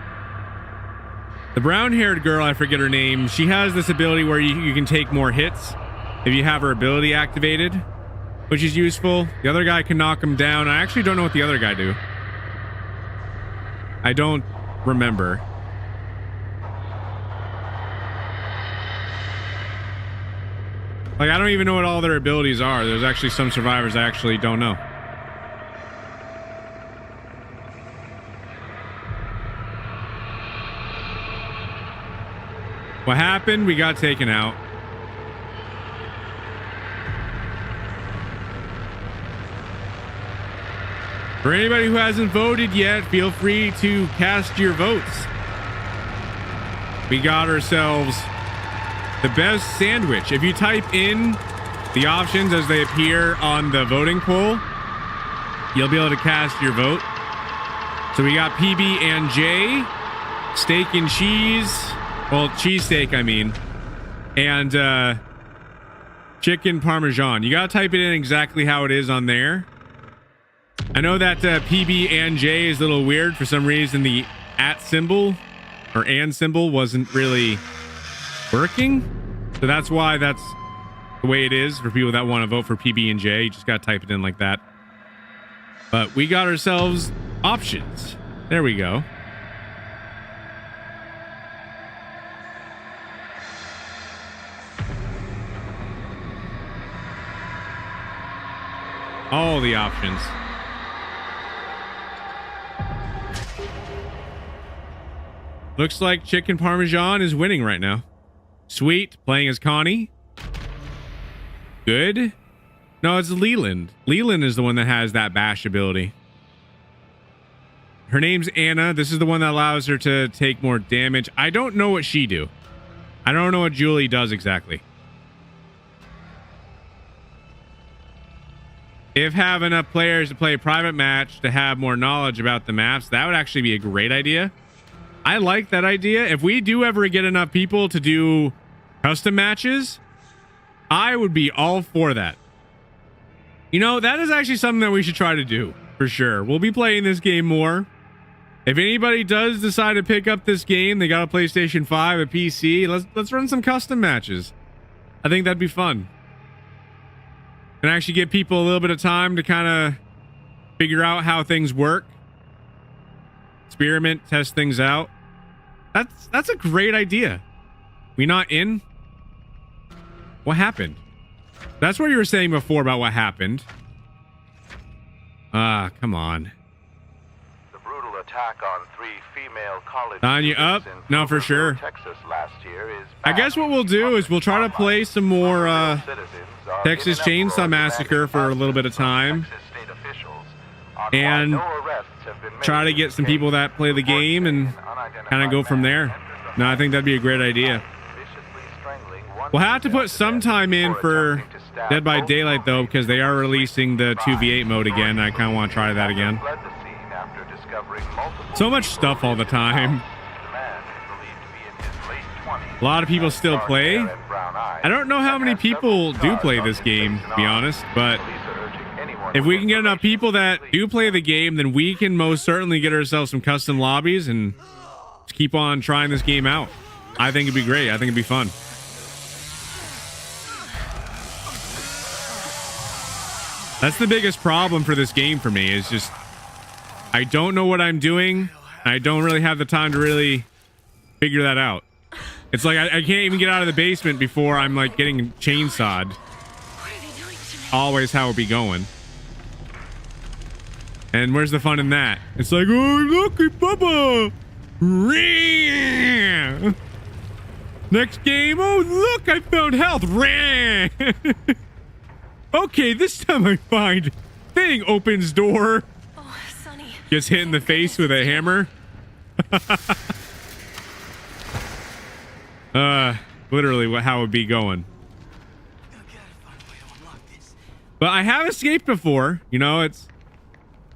The brown-haired girl, I forget her name, she has this ability where you can take more hits if you have her ability activated, which is useful. The other guy can knock him down. I actually don't know what the other guy do. I don't remember. Like, I don't even know what all their abilities are. There's actually some survivors I actually don't know. What happened? We got taken out. For anybody who hasn't voted yet, feel free to cast your votes. We got ourselves the best sandwich. If you type in the options as they appear on the voting poll, you'll be able to cast your vote. So we got PB and J, steak and cheese. Well, cheesesteak, I mean, and chicken parmesan. You gotta type it in exactly how it is on there. I know that PB and J is a little weird for some reason. The at symbol or and symbol wasn't really working, so that's why that's the way it is for people that want to vote for PB and J. You just gotta type it in like that. But we got ourselves options. There we go. All the options. Looks like chicken parmesan is winning right now. Sweet, playing as Connie. Good. No, it's Leland. Leland is the one that has that bash ability. Her name's Anna. This is the one that allows her to take more damage. I don't know what she do. I don't know what Julie does exactly. If have enough players to play a private match to have more knowledge about the maps, that would actually be a great idea. I like that idea. If we do ever get enough people to do custom matches, I would be all for that. You know, that is actually something that we should try to do for sure. We'll be playing this game more. If anybody does decide to pick up this game, they got a PlayStation 5, a PC, let's run some custom matches. I think that'd be fun. And actually give people a little bit of time to kind of figure out how things work. Experiment, test things out. That's a great idea. We not in? What happened? That's what you were saying before about what happened. Ah, come on. The brutal attack on 3 female college Tanya up? students in No, for sure. Texas last year is I guess what we'll do is we'll try to play some more Texas Chainsaw Massacre for a little bit of time. And try to get some people that play the game and kind of go from there. No, I think that'd be a great idea. We'll have to put some time in for Dead by Daylight, though, because they are releasing the 2v8 mode again. I kind of want to try that again. So much stuff all the time. A lot of people still play. I don't know how many people do play this game, to be honest, but if we can get enough people that do play the game, then we can most certainly get ourselves some custom lobbies and just keep on trying this game out. I think it'd be great. I think it'd be fun. That's the biggest problem for this game for me, is just I don't know what I'm doing. I don't really have the time to really figure that out. It's like I can't even get out of the basement before I'm like getting chainsawed. Always how it be going. And where's the fun in that? It's like, oh, look at Bubba. Next game. Oh, look, I found health. Okay, this time I find thing opens door. Oh, Sonny. Gets hit in the face with a hammer. Literally how it would be going. But I have escaped before. You know,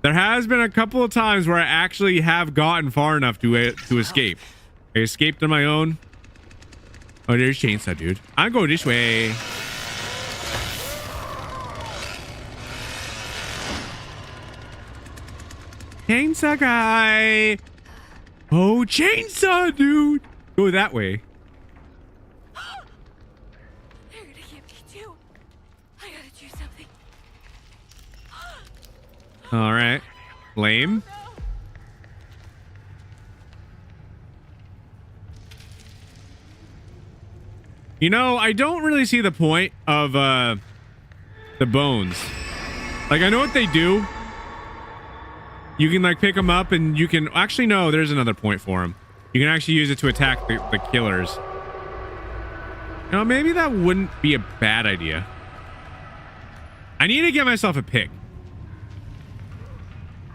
there has been a couple of times where I actually have gotten far enough to escape. I escaped on my own. Oh, there's Chainsaw Dude. I'm going this way. Chainsaw guy. Oh, Chainsaw Dude. Go that way. They're gonna get me too. I gotta do something. All right. Lame. You know, I don't really see the point of the bones. Like, I know what they do. You can like pick them up and you can actually, no, there's another point for them. You can actually use it to attack the killers. You know, maybe that wouldn't be a bad idea. I need to get myself a pick.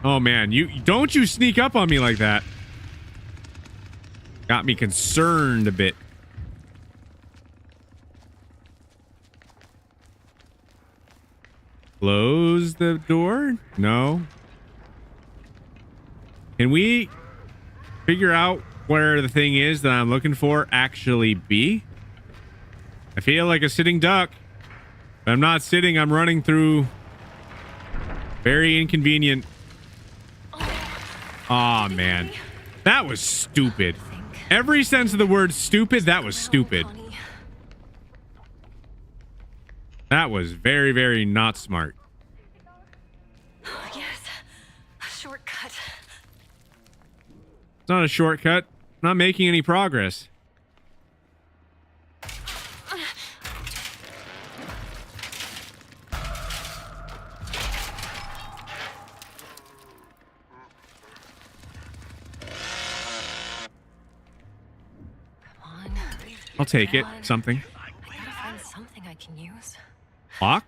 Oh man, don't you sneak up on me like that. Got me concerned a bit. Close the door? No. Can we figure out where the thing is that I'm looking for actually be? I feel like a sitting duck. But I'm not sitting, I'm running through very inconvenient. Aw, man. That was stupid. Every sense of the word stupid, that was stupid. That was very, very not smart. Yes, a shortcut. It's not a shortcut. I'm not making any progress. I'll take it. Something. I gotta find something I can use. Lock?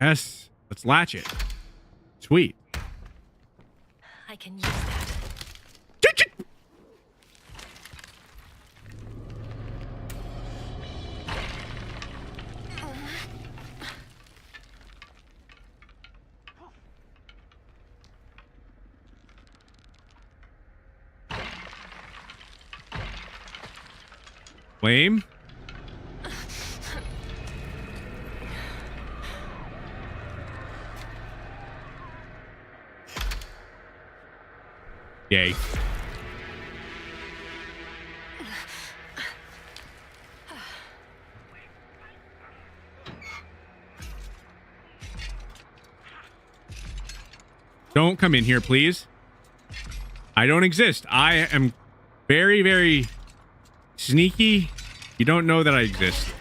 Yes. Let's latch it. Sweet. I can use that. Lame. Yay. Don't come in here, please. I don't exist. I am very, very sneaky. You don't know that I exist.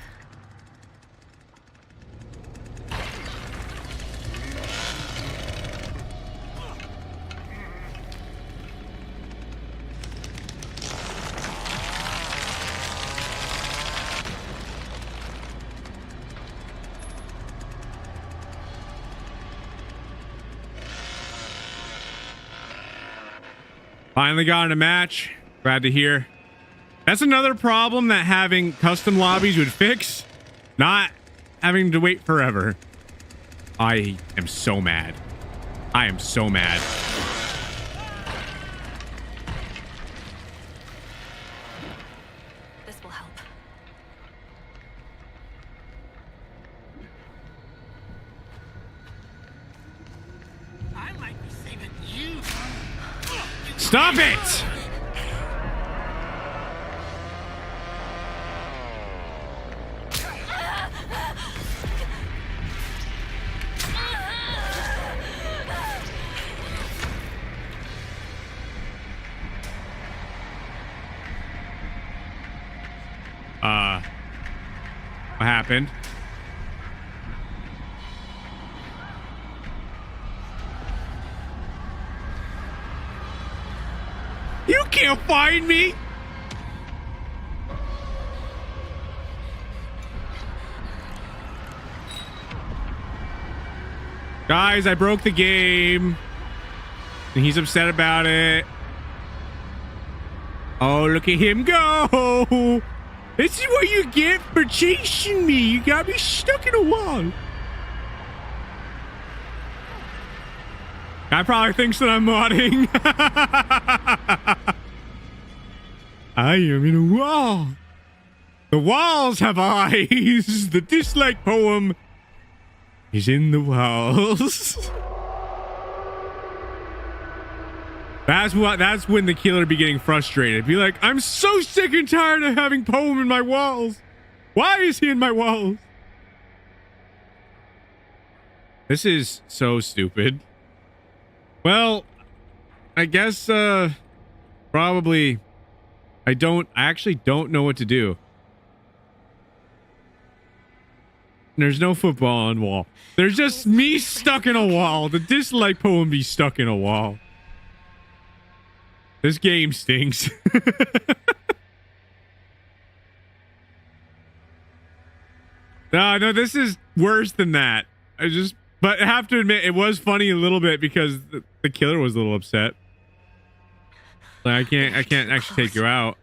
Finally got in a match. Glad to hear. That's another problem that having custom lobbies would fix. Not having to wait forever. I am so mad. I am so mad. This will help. I might be saving you. Stop it! What happened? You can't find me! Guys, I broke the game. And he's upset about it. Oh, look at him go! This is what you get for chasing me. You got me stuck in a wall. Guy probably thinks that I'm modding. I am in a wall. The walls have eyes. The dislike poem is in the walls. That's when the killer be getting frustrated. Be like, I'm so sick and tired of having poem in my walls. Why is he in my walls? This is so stupid. Well, I guess probably I actually don't know what to do. There's no football on wall. There's just me stuck in a wall. The dislike poem be stuck in a wall. This game stinks. No, this is worse than that. But I have to admit, it was funny a little bit because the killer was a little upset. Like, I can't actually take you out.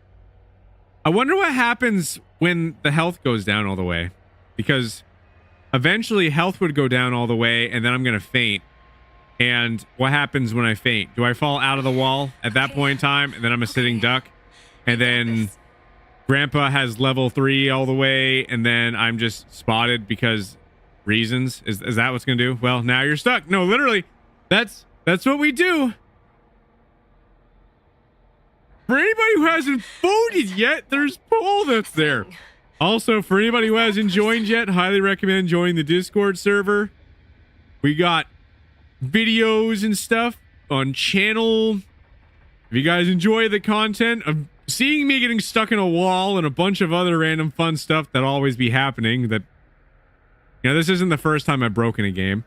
I wonder what happens when the health goes down all the way, because eventually health would go down all the way, and then I'm gonna faint. And what happens when I faint? Do I fall out of the wall at that point in time, and then I'm a sitting duck, and then Grandpa has level 3 all the way, and then I'm just spotted because reasons? Is that what's gonna do? Well, now you're stuck. No, literally, that's what we do. For anybody who hasn't voted yet, there's poll that's there. Also, for anybody who hasn't joined yet, highly recommend joining the Discord server. We got videos and stuff on channel. If you guys enjoy the content of seeing me getting stuck in a wall and a bunch of other random fun stuff that always be happening, that, you know, this isn't the first time I've broken a game,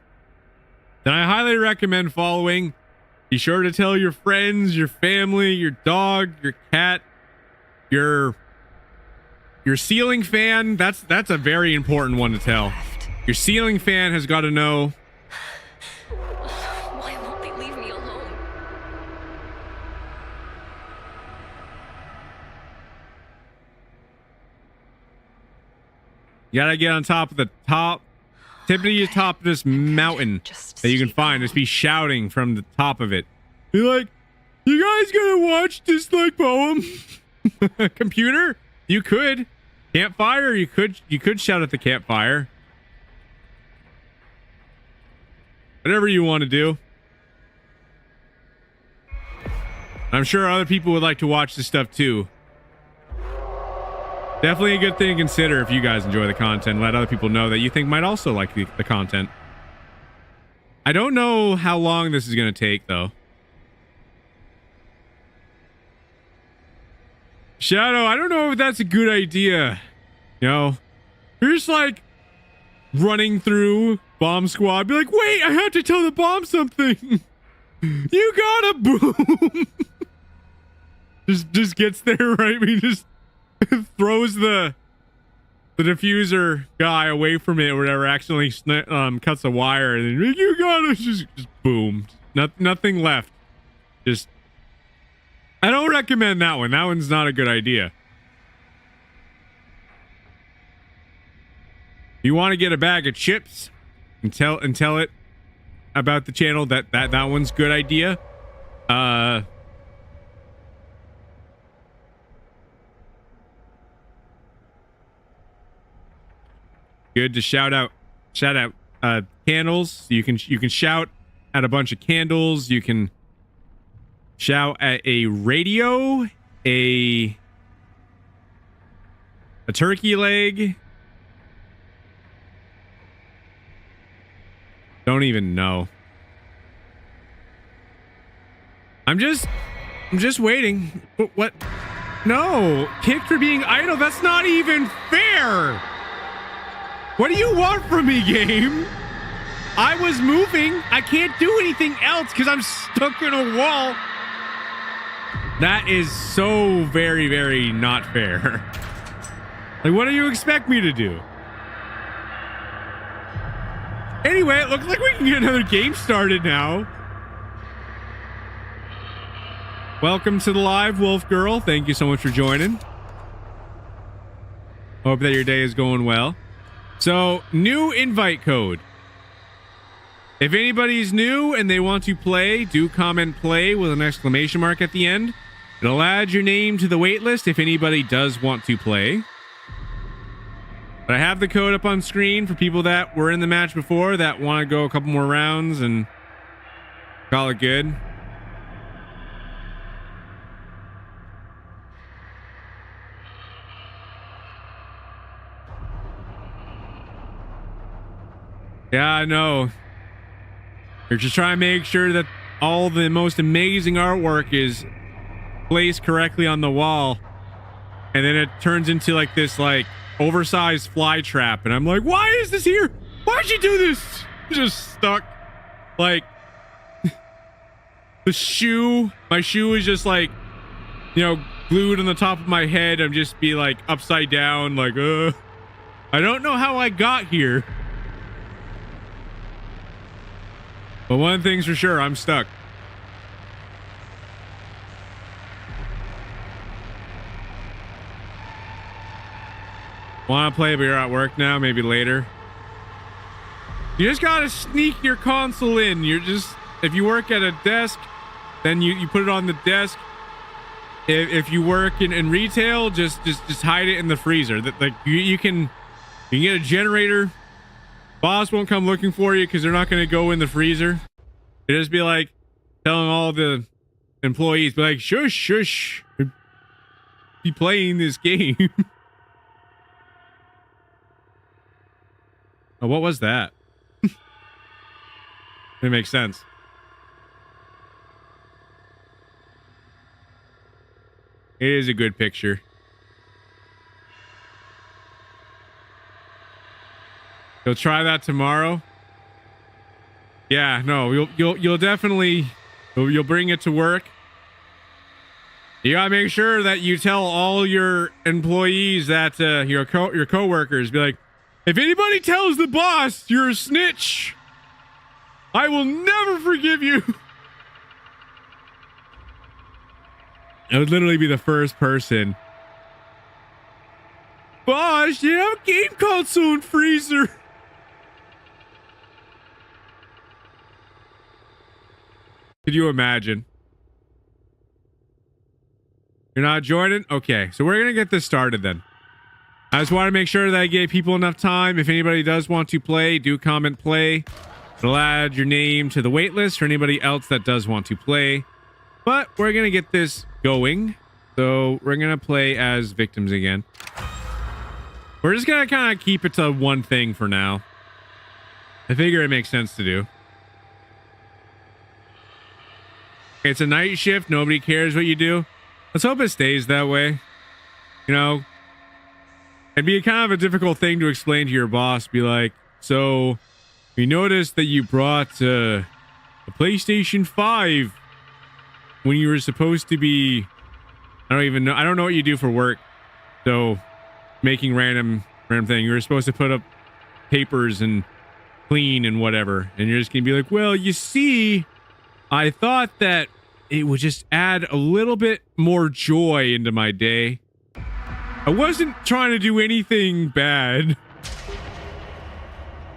then I highly recommend following. Be sure to tell your friends, your family, your dog, your cat, your ceiling fan. That's a very important one to tell. Your ceiling fan has got to know. Why won't they leave me alone? You gotta get on top of the tippity top of this mountain that you can find. Just be shouting from the top of it. Be like, you guys gonna watch this like poem? Computer? You could. Campfire? You could shout at the campfire. Whatever you want to do. I'm sure other people would like to watch this stuff too. Definitely a good thing to consider if you guys enjoy the content. Let other people know that you think might also like the content. I don't know how long this is going to take, though. Shadow, I don't know if that's a good idea. You know, you're just like running through bomb squad. Be like, wait, I have to tell the bomb something. You gotta boom. just gets there, right? We just throws the diffuser guy away from it or whatever, accidentally cuts a wire, and then you gotta just boom. Nothing left. Just I don't recommend that one. That one's not a good idea. You want to get a bag of chips and tell it about the channel that one's good idea. Good to shout out candles. You can shout at a bunch of candles. You can shout at a radio, a turkey leg. Don't even know. I'm just waiting. What? No, kicked for being idle. That's not even fair. What do you want from me, game? I was moving. I can't do anything else because I'm stuck in a wall. That is so very, very not fair. Like, what do you expect me to do? Anyway, it looks like we can get another game started now. Welcome to the live, Wolf Girl. Thank you so much for joining. Hope that your day is going well. So, new invite code. If anybody's new and they want to play, do comment play with an exclamation mark at the end. It'll add your name to the waitlist if anybody does want to play. But I have the code up on screen for people that were in the match before that want to go a couple more rounds and call it good. Yeah, I know. You're just trying to make sure that all the most amazing artwork is placed correctly on the wall. And then it turns into like this like oversized fly trap. And I'm like, why is this here? Why'd you do this? I'm just stuck. Like the shoe, my shoe is just like, you know, glued on the top of my head. I'm just be like upside down. Like, I don't know how I got here. But one thing's for sure, I'm stuck. Want to play, but you're at work now, maybe later. You just gotta sneak your console in. You're just, if you work at a desk, then you put it on the desk. If you work in retail, just hide it in the freezer. That like you can get a generator. Boss won't come looking for you because they're not going to go in the freezer. They just be like telling all the employees, be like, shush, shush, be playing this game. Oh, what was that? It makes sense. It is a good picture. You'll try that tomorrow. Yeah, no, you'll definitely you'll bring it to work. You gotta make sure that you tell all your employees that your coworkers, be like, if anybody tells the boss you're a snitch, I will never forgive you. I would literally be the first person. Boss, you have a game console and freezer. Could you imagine? You're not joining? Okay, so we're gonna get this started then. I just want to make sure that I gave people enough time. If anybody does want to play, do comment play. It'll add your name to the waitlist for anybody else that does want to play. But we're gonna get this going. So we're gonna play as victims again. We're just gonna kind of keep it to one thing for now. I figure it makes sense to do. It's a night shift. Nobody cares what you do. Let's hope it stays that way. You know, it'd be kind of a difficult thing to explain to your boss. Be like, so we noticed that you brought a PlayStation 5 when you were supposed to be, I don't even know. I don't know what you do for work. So making random thing. You were supposed to put up papers and clean and whatever. And you're just going to be like, well, you see, I thought that it would just add a little bit more joy into my day. I wasn't trying to do anything bad.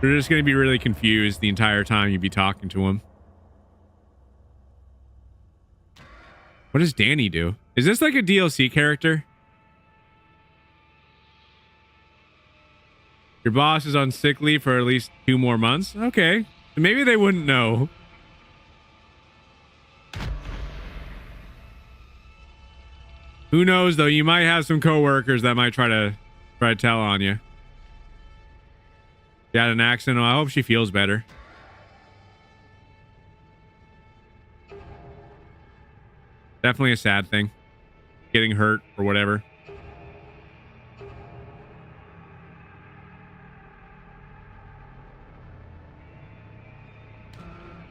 They're just going to be really confused the entire time you'd be talking to him. What does Danny do? Is this like a DLC character? Your boss is on sick leave for at least 2 more months? Okay. Maybe they wouldn't know. Who knows, though? You might have some coworkers that might try to tell on you. She had an accident. I hope she feels better. Definitely a sad thing. Getting hurt or whatever.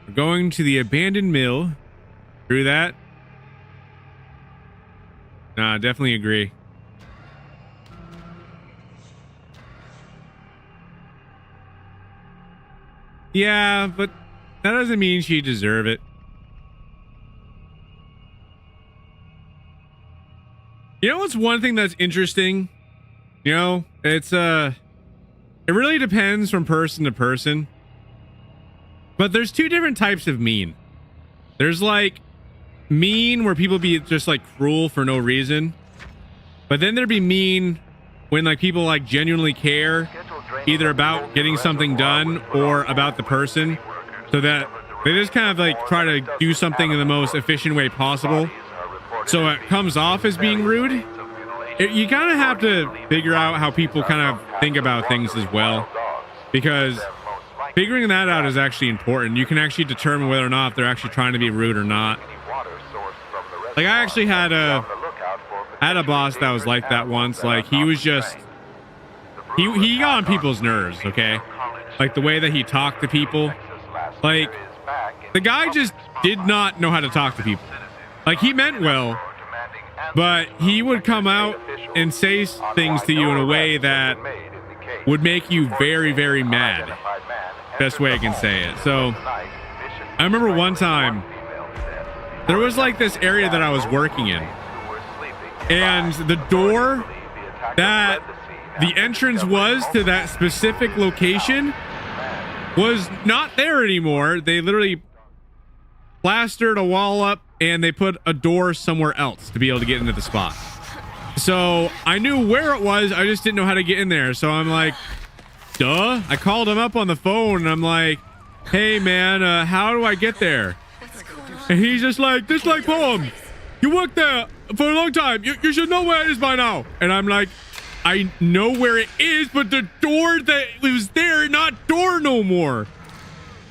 We're going to the abandoned mill. Through that? Nah, definitely agree. Yeah, but that doesn't mean she deserve it. You know what's one thing that's interesting? You know, it's it really depends from person to person. But there's 2 different types of mean. There's like mean where people be just like cruel for no reason. But then there'd be mean when like people like genuinely care either about getting something done or about the person, so that they just kind of like try to do something in the most efficient way possible. So it comes off as being rude. You kind of have to figure out how people kind of think about things as well, because figuring that out is actually important. You can actually determine whether or not they're actually trying to be rude or not. Like I actually had a boss that was like that once. Like he was just he got on people's nerves, okay? Like the way that he talked to people. Like the guy just did not know how to talk to people. Like he meant well, but he would come out and say things to you in a way that would make you very, very mad. Best way I can say it. So I remember one time there was like this area that I was working in, and the door that the entrance was to that specific location was not there anymore. They literally plastered a wall up and they put a door somewhere else to be able to get into the spot. So I knew where it was, I just didn't know how to get in there. So I'm like, duh. I called him up on the phone and I'm like, hey man, how do I get there? And he's just like poem, you worked there for a long time, you should know where it is by now. And I'm like, I know where it is, but the door that was there, not door no more.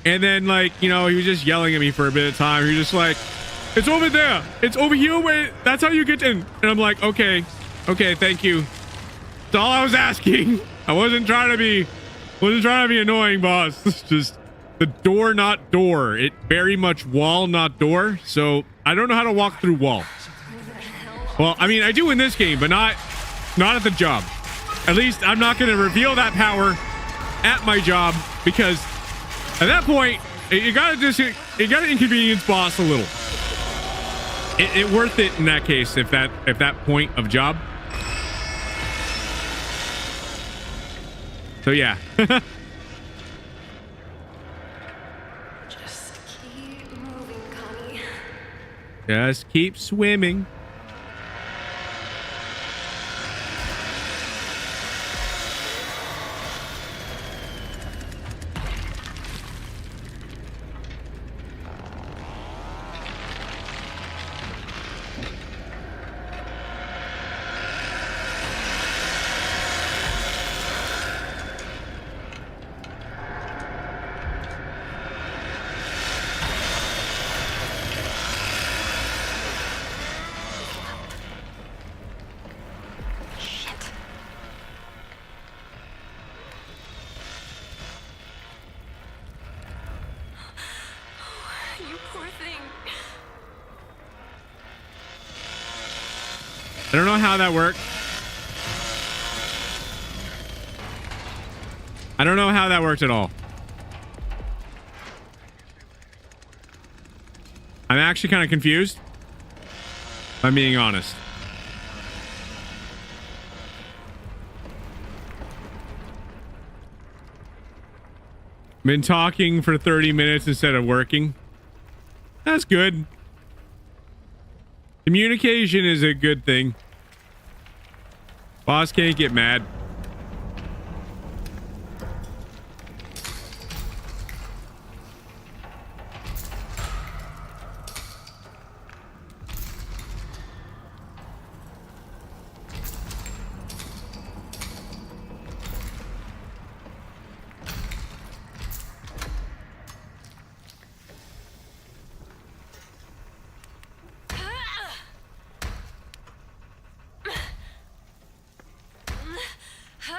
And then, like, you know, he was just yelling at me for a bit of time. He was just like, it's over there, it's over here, wait, that's how you get in. And I'm like, okay, thank you. That's all I was asking. I wasn't trying to be annoying, boss. It's just the door, not door. It very much wall, not door. So I don't know how to walk through wall. Well, I mean, I do in this game, but not at the job. At least I'm not going to reveal that power at my job, because at that point, you gotta inconvenience boss a little. It worth it in that case, if that point of job. So yeah. Just keep moving, Connie. Just keep swimming. I don't know how that worked. I don't know how that worked at all. I'm actually kind of confused. If I'm being honest. Been talking for 30 minutes instead of working. That's good. Communication is a good thing. Boss can't get mad.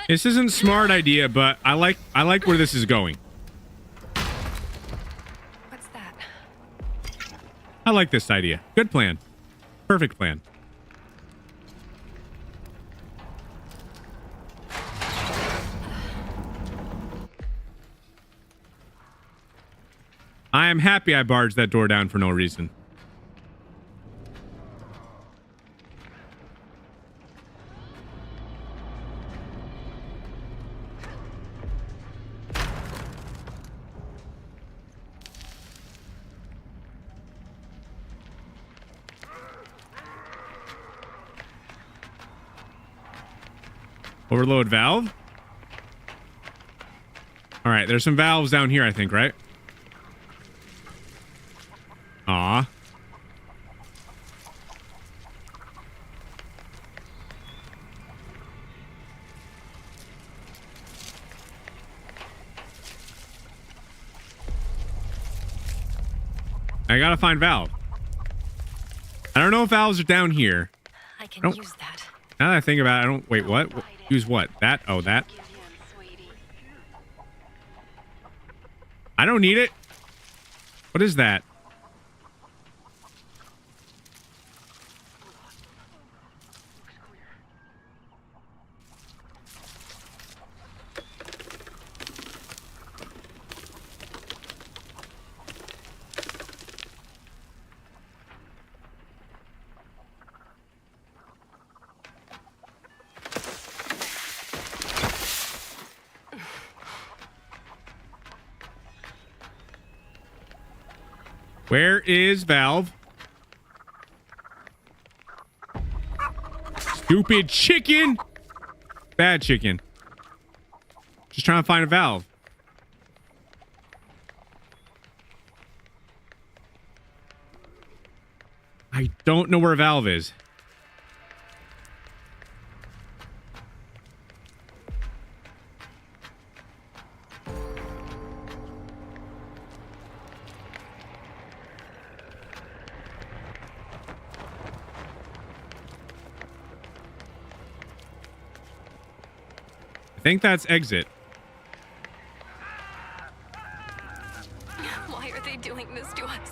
This isn't a smart idea, but I like where this is going. What's that? I like this idea. Good plan. Perfect plan. I am happy I barged that door down for no reason. Overload valve. All right, there's some valves down here, I think, right? Aw. I gotta find valve. I don't know if valves are down here. I can use that. Now that I think about it, I don't... Wait, what? Use what? That? Oh, that? I don't need it. What is that? Where is valve? Stupid chicken! Bad chicken. Just trying to find a valve. I don't know where a valve is. I think that's exit. Why are they doing this to us?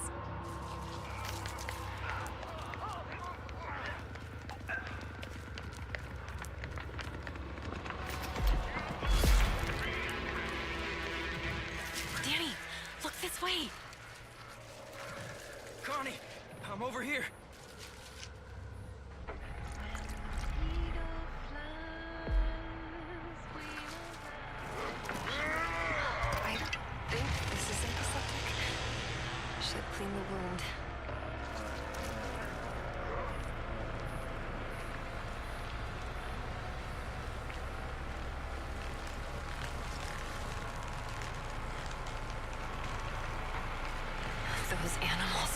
Danny, look this way. Connie, I'm over here. I think this is antiseptic. Should clean the wound. Those animals.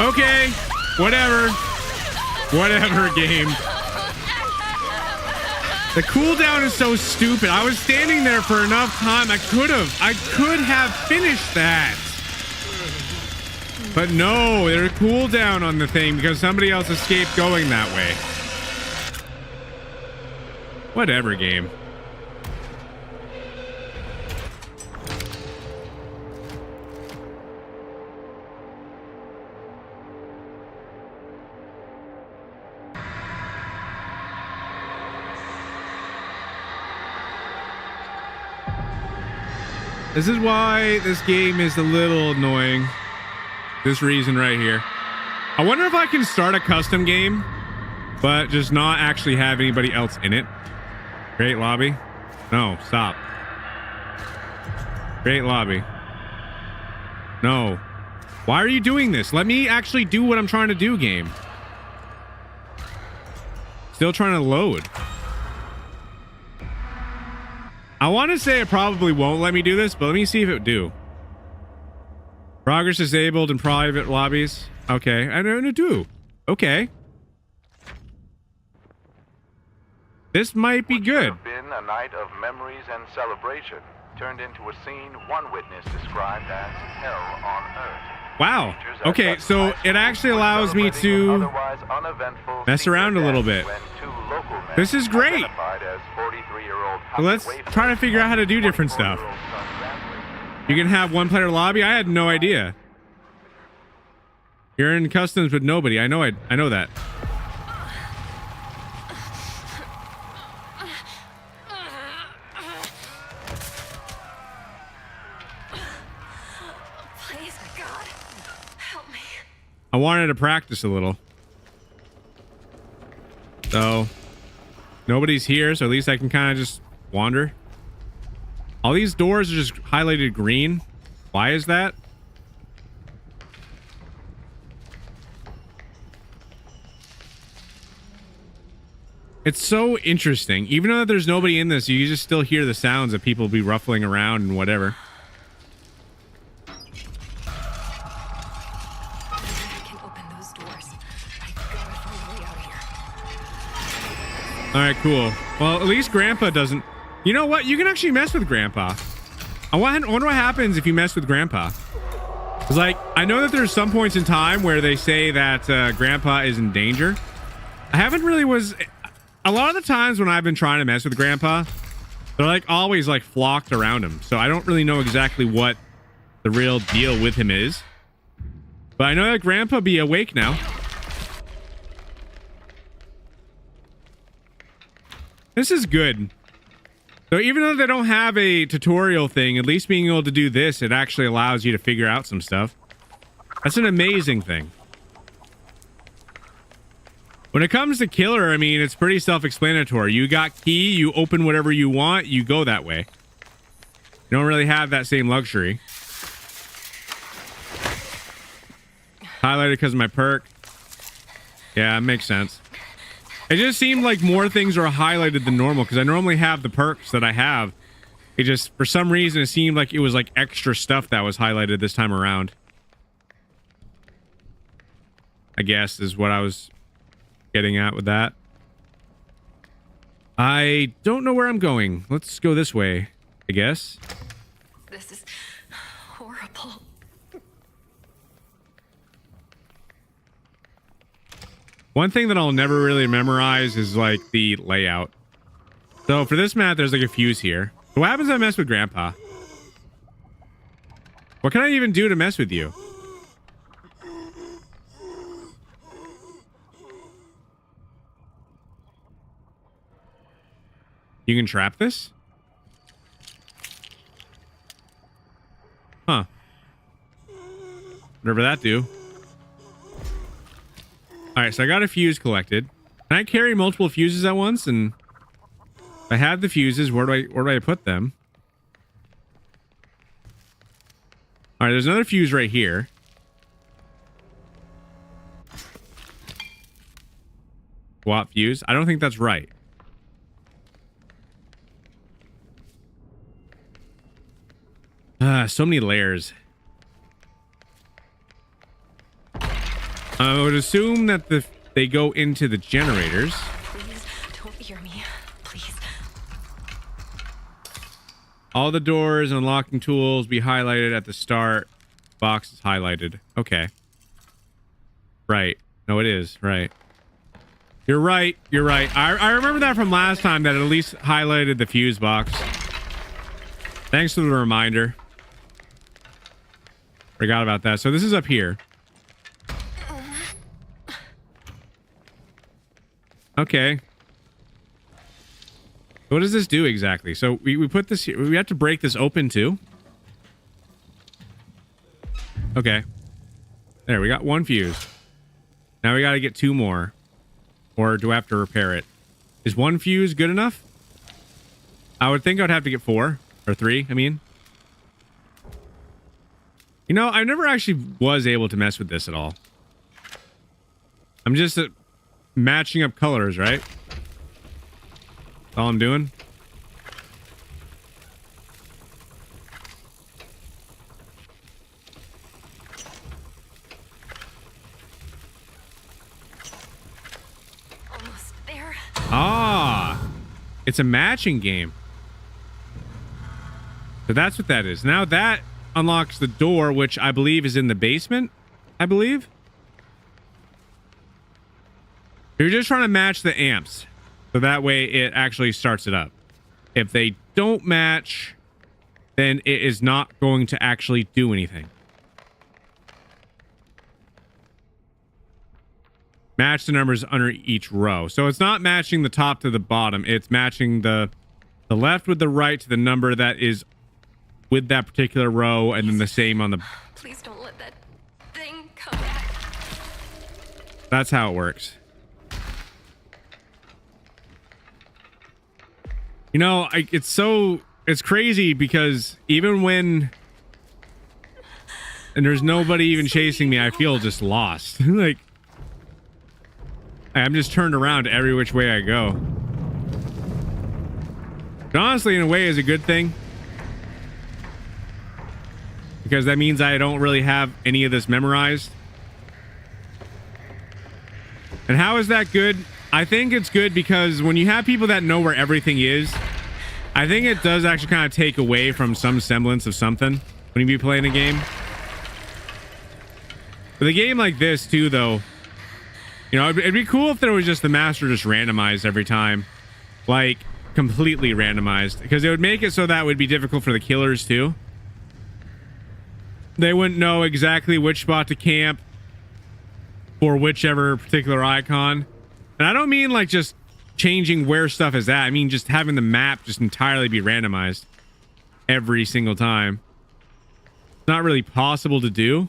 Okay, whatever. Whatever, game. The cooldown is so stupid. I was standing there for enough time. I could have finished that. But no, there's a cooldown on the thing because somebody else escaped going that way. Whatever, game. This is why this game is a little annoying. This reason right here. I wonder if I can start a custom game, but just not actually have anybody else in it. Create lobby. No, stop. Create lobby. No. Why are you doing this? Let me actually do what I'm trying to do, game. Still trying to load. I want to say it probably won't let me do this, but let me see if it do. Progress disabled in private lobbies. Okay, I don't do. Okay. This might be good. What should have been a night of memories and celebration turned into a scene one witness described as hell on earth. Wow. Okay, so it actually allows me to mess around a little bit. This is great. So let's try to figure out how to do different stuff. You can have one player lobby. I had no idea. You're in customs with nobody. I know that. Please, God, help me. I wanted to practice a little. So nobody's here, so at least I can kind of just wander. All these doors are just highlighted green. Why is that? It's so interesting. Even though there's nobody in this, you just still hear the sounds of people be ruffling around and whatever. I can open those doors. I gotta find a way out of here. All right, cool. Well, at least Grandpa doesn't... You know what? You can actually mess with Grandpa. I wonder what happens if you mess with Grandpa. It's like, I know that there's some points in time where they say that Grandpa is in danger. I haven't really was... A lot of the times when I've been trying to mess with Grandpa, they're like always like flocked around him. So I don't really know exactly what the real deal with him is. But I know that Grandpa be awake now. This is good. So even though they don't have a tutorial thing, at least being able to do this, it actually allows you to figure out some stuff. That's an amazing thing. When it comes to killer, I mean, it's pretty self-explanatory. You got key, you open whatever you want, you go that way. You don't really have that same luxury. Highlighted because of my perk. Yeah, it makes sense. It just seemed like more things are highlighted than normal because I normally have the perks that I have. It just, for some reason, it seemed like it was like extra stuff that was highlighted this time around. I guess is what I was getting at with that. I don't know where I'm going. Let's go this way, I guess. This is horrible. One thing that I'll never really memorize is like the layout. So for this map, there's like a fuse here. So what happens if I mess with Grandpa? What can I even do to mess with you? You can trap this? Huh. Whatever that do. Alright, so I got a fuse collected. Can I carry multiple fuses at once? And if I have the fuses, where do I put them? Alright, there's another fuse right here. Swap fuse. I don't think that's right. So many layers. I would assume that they go into the generators. Please don't hear me. Please. All the doors and unlocking tools be highlighted at the start. Box is highlighted. Okay. Right. No, it is. Right. You're right. You're right. I remember that from last time that it at least highlighted the fuse box. Thanks for the reminder. Forgot about that. So this is up here. Okay. What does this do exactly? So we put this here. We have to break this open too. Okay. There, we got one fuse. Now we got to get 2 more. Or do I have to repair it? Is 1 fuse good enough? I would think I'd have to get 4 or 3, I mean. You know, I never actually was able to mess with this at all. I'm just matching up colors, right? That's all I'm doing. Almost there. Ah, it's a matching game. So that's what that is. Now that unlocks the door, which I believe is in the basement. I believe. You're just trying to match the amps. So that way it actually starts it up. If they don't match, then it is not going to actually do anything. Match the numbers under each row. So it's not matching the top to the bottom. It's matching the left with the right to the number that is with that particular row, and then the same on the... Please don't let that thing come back. That's how it works. You know, it's crazy because even when... And there's nobody even chasing me, I feel just lost. Like... I'm just turned around every which way I go. But honestly, in a way, is a good thing. Because that means I don't really have any of this memorized. And how is that good? I think it's good because when you have people that know where everything is, I think it does actually kind of take away from some semblance of something when you be playing a game. With a game like this too, though, you know, it'd be cool if there was just the master just randomized every time. Like, completely randomized. Because it would make it so that would be difficult for the killers too. They wouldn't know exactly which spot to camp for whichever particular icon. And I don't mean like just changing where stuff is at. I mean just having the map just entirely be randomized every single time. It's not really possible to do,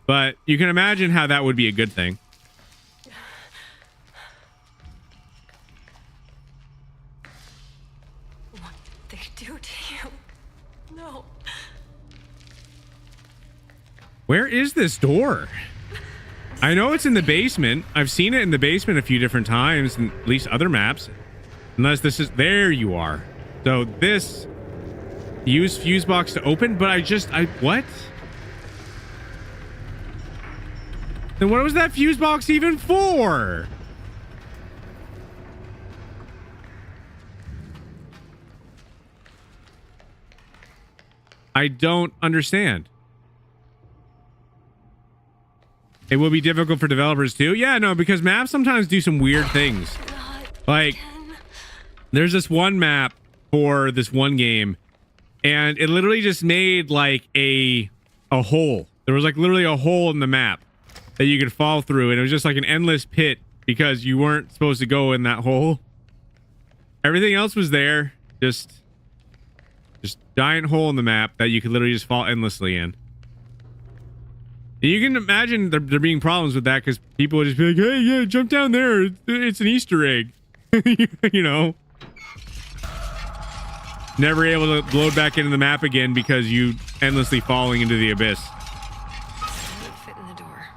but you can imagine how that would be a good thing. What they do to you? No. Where is this door? I know it's in the basement. I've seen it in the basement a few different times, and at least other maps. Unless this is... There you are. So this... Use fuse box to open, but what? Then what was that fuse box even for? I don't understand. It will be difficult for developers too. Yeah, no, because maps sometimes do some weird things. Like, there's this one map for this one game, and it literally just made like a hole. There was like literally a hole in the map that you could fall through, and it was just like an endless pit because you weren't supposed to go in that hole. Everything else was there, just giant hole in the map that you could literally just fall endlessly in. And you can imagine there being problems with that because people would just be like, hey, yeah, jump down there. It's an Easter egg. You know? Never able to load back into the map again because you endlessly falling into the abyss. Won't fit in the door.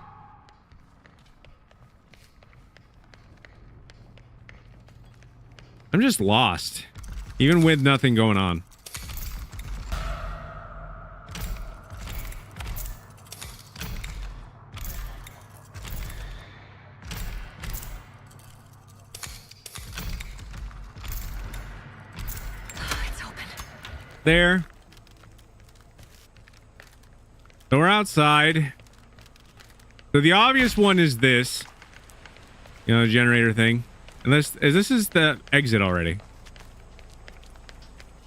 I'm just lost. Even with nothing going on. there. So we're outside. So the obvious one is this. You know, the generator thing. And this is the exit already.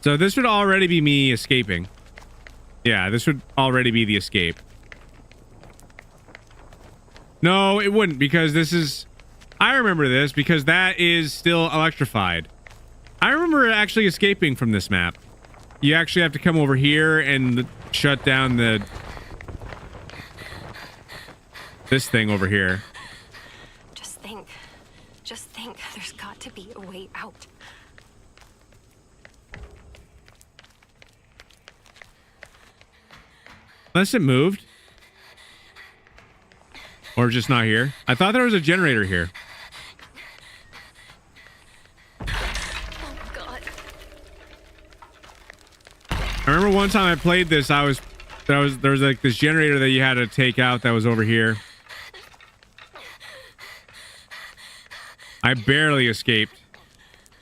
So this would already be me escaping. Yeah, this would already be the escape. No, it wouldn't, because this is... I remember this because that is still electrified. I remember actually escaping from this map. You actually have to come over here and shut down the... this thing over here. Just think. Just think. There's got to be a way out. Unless it moved. Or just not here. I thought there was a generator here. Oh, God. I remember one time I played this, there was like this generator that you had to take out that was over here. I barely escaped.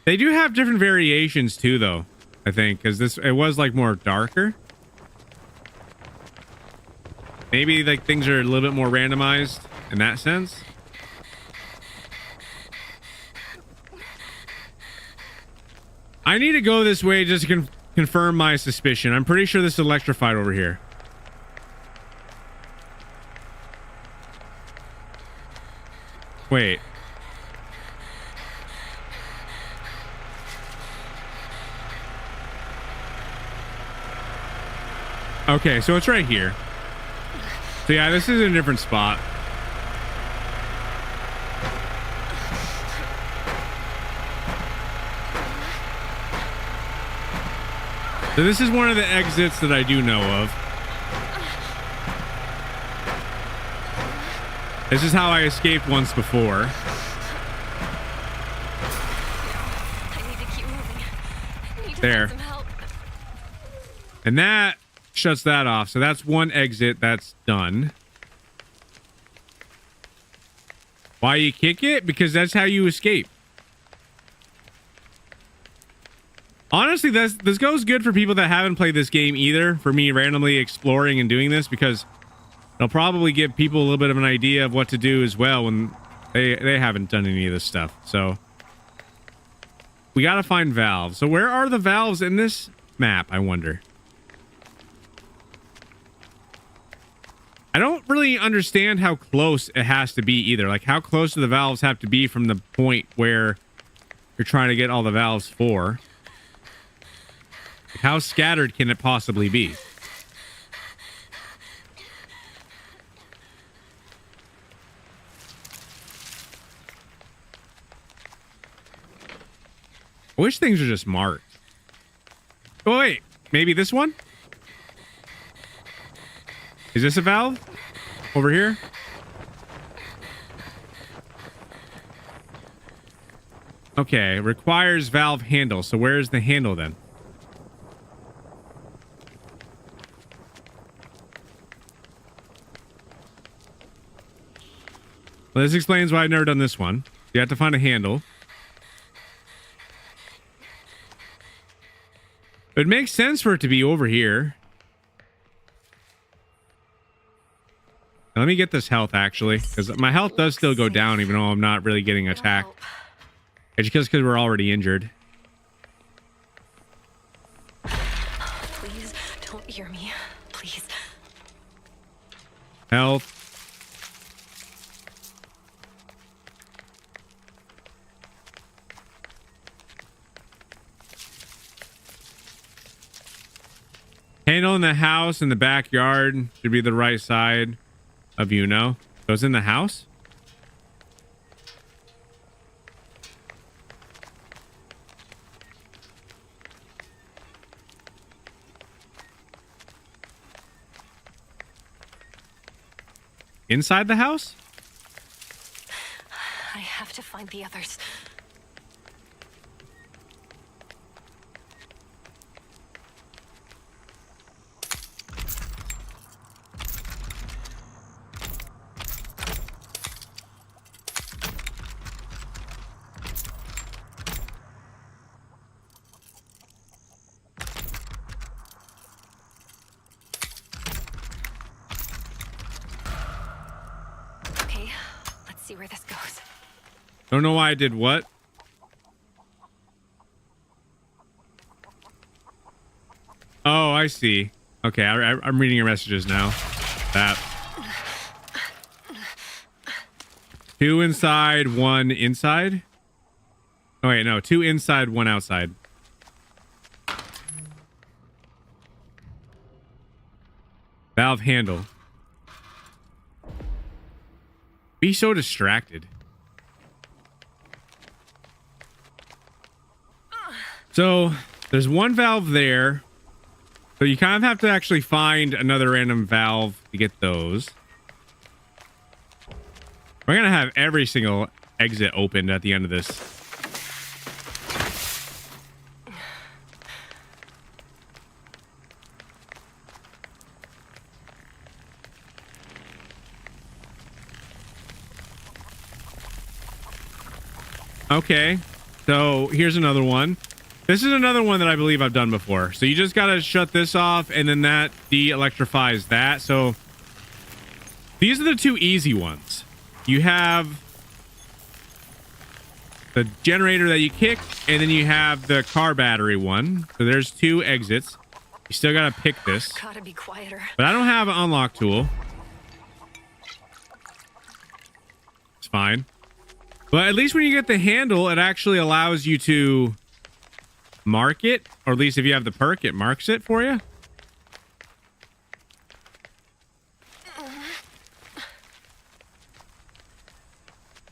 They do have different variations too, though, I think, because it was like more darker. Maybe like things are a little bit more randomized in that sense. I need to go this way just to confirm my suspicion. I'm pretty sure this is electrified over here. Wait. Okay, so it's right here. So yeah, this is a different spot. So this is one of the exits that I do know of. This is how I escaped once before. I need to keep moving. I need to There. find some help. And that shuts that off. So that's one exit that's done. Why you kick it? Because that's how you escape. Honestly, this goes good for people that haven't played this game either. For me randomly exploring and doing this, because it'll probably give people a little bit of an idea of what to do as well when they haven't done any of this stuff. So we got to find valves. So where are the valves in this map, I wonder? I don't really understand how close it has to be either. Like, how close do the valves have to be from the point where you're trying to get all the valves for? Like, how scattered can it possibly be? I wish things were just marked. Oh, wait. Maybe this one? Is this a valve? Over here? Okay, requires valve handle. So where's the handle then? Well, this explains why I've never done this one. You have to find a handle. It makes sense for it to be over here. Now, let me get this health, actually, because my health does still go down even though I'm not really getting attacked. It's just because we're already injured. Please don't hear me. Please. Health. Handle in the house in the backyard should be the right side of Goes in the house? Inside the house? I have to find the others. Don't know why I did what. Oh, I see. Okay, I'm reading your messages now. That. 2 inside, 1 inside. Oh wait, no, 2 inside, 1 outside. Valve handle. Be so distracted. So there's 1 valve there. So you kind of have to actually find another random valve to get those. We're going to have every single exit opened at the end of this. Okay, so here's another one. This is another one that I believe I've done before. So you just got to shut this off, and then that de-electrifies that. So these are the 2 easy ones. You have the generator that you kick, and then you have the car battery one. So there's 2 exits. You still got to pick this. Gotta be quieter. But I don't have an unlock tool. It's fine. But at least when you get the handle, it actually allows you to mark it. Or at least if you have the perk, it marks it for you.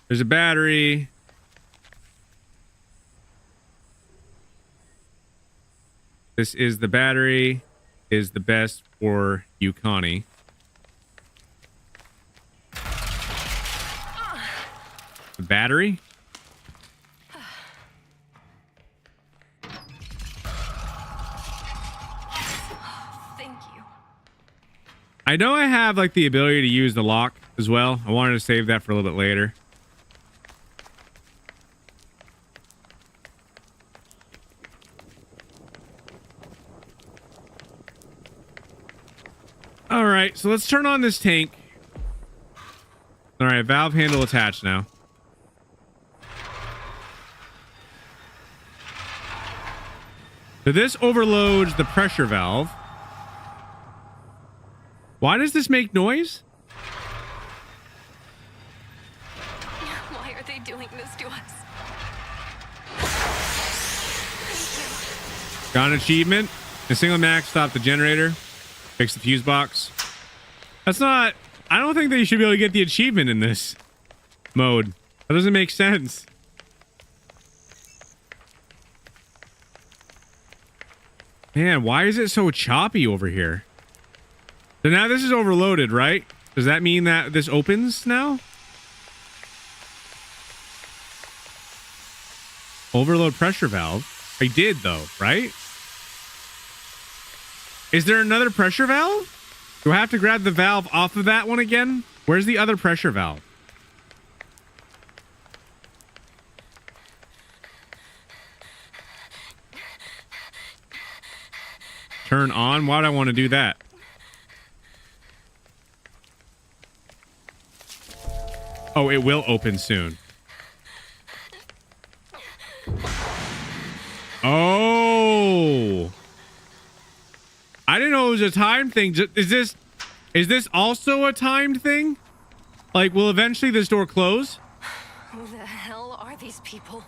There's a battery. This is the battery. Is the best for you, Connie. The battery? Thank you. I know I have like the ability to use the lock as well. I wanted to save that for a little bit later. All right, so let's turn on this tank. All right, valve handle attached now. So this overloads the pressure valve. Why does this make noise? Why are they doing this to us? Got an achievement. A single max stop the generator. Fix the fuse box. That's not... I don't think that you should be able to get the achievement in this mode. That doesn't make sense. Man, why is it so choppy over here? So now this is overloaded, right? Does that mean that this opens now? Overload pressure valve. I did though, right? Is there another pressure valve? Do I have to grab the valve off of that one again? Where's the other pressure valve? Turn on? Why would I want to do that? Oh, it will open soon. Oh, I didn't know it was a timed thing. Is this also a timed thing? Like, will eventually this door close? Who the hell are these people?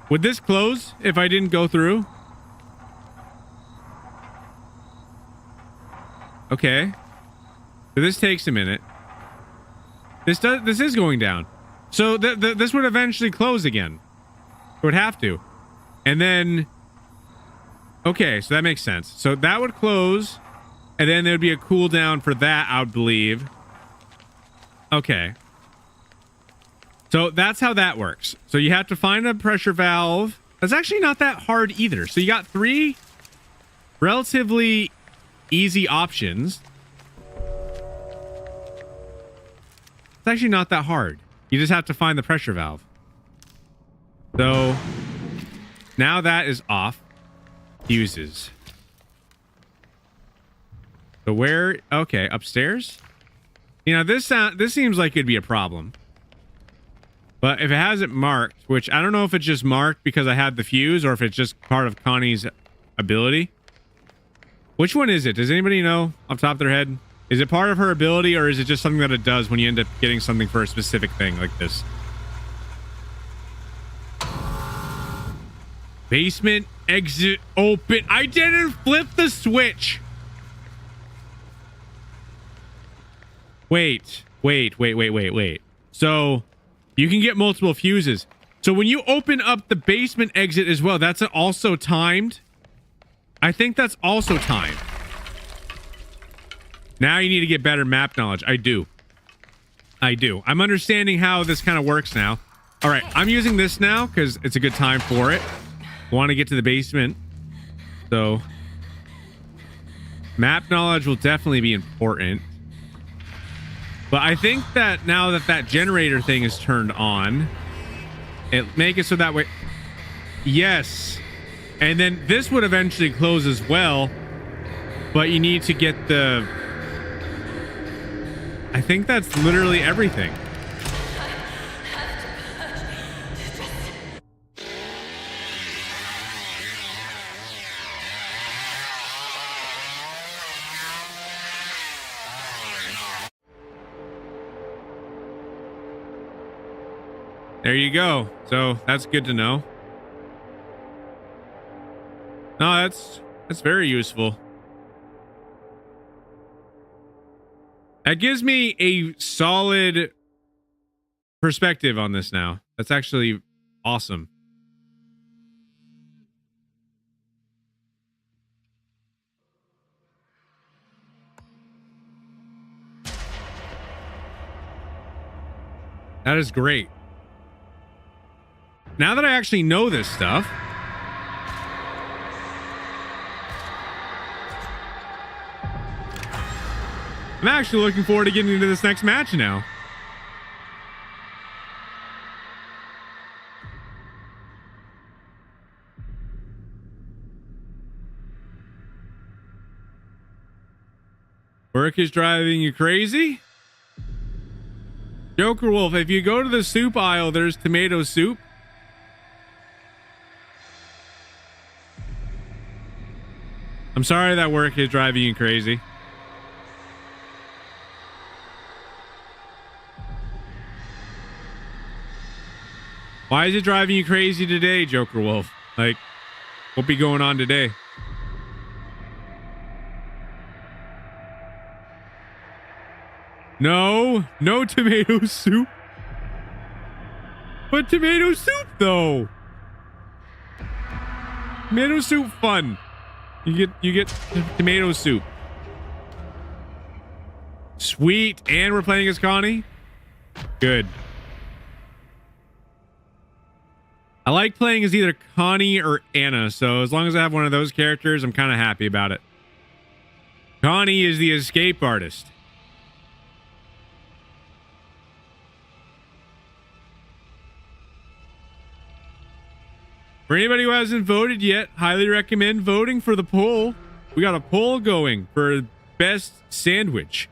Would this close if I didn't go through? Okay. So this takes a minute. This is going down. So this would eventually close again. It would have to. And then... Okay, so that makes sense. So that would close, and then there'd be a cooldown for that, I would believe. Okay. So that's how that works. So you have to find a pressure valve. That's actually not that hard either. So you got 3 relatively easy options. It's actually not that hard. You just have to find the pressure valve. So now that is off. Fuses. So where? Okay, upstairs. You know, this seems like it'd be a problem. But if it hasn't marked, which I don't know if it's just marked because I had the fuse or if it's just part of Connie's ability. Which one is it? Does anybody know off the top of their head? Is it part of her ability or is it just something that it does when you end up getting something for a specific thing like this? Basement exit open. I didn't flip the switch. Wait. So you can get multiple fuses. So when you open up the basement exit as well, that's also timed. I think that's also timed. Now you need to get better map knowledge. I do. I'm understanding how this kind of works now. All right, I'm using this now because it's a good time for it. Want to get to the basement. So map knowledge will definitely be important. But I think that now that that generator thing is turned on, it make it so that way. Yes. And then this would eventually close as well. But you need to get the... I think that's literally everything. There you go. So that's good to know. No, that's very useful. That gives me a solid perspective on this now. That's actually awesome. That is great. Now that I actually know this stuff, I'm actually looking forward to getting into this next match now. Work is driving you crazy? Joker Wolf, if you go to the soup aisle, there's tomato soup. I'm sorry that work is driving you crazy. Why is it driving you crazy today, Joker Wolf? Like, what be going on today? No tomato soup. But tomato soup though. Tomato soup fun. You get tomato soup. Sweet, and we're playing as Connie. Good. I like playing as either Connie or Anna, so as long as I have one of those characters, I'm kind of happy about it. Connie is the escape artist. For anybody who hasn't voted yet, highly recommend voting for the poll. We got a poll going for best sandwich.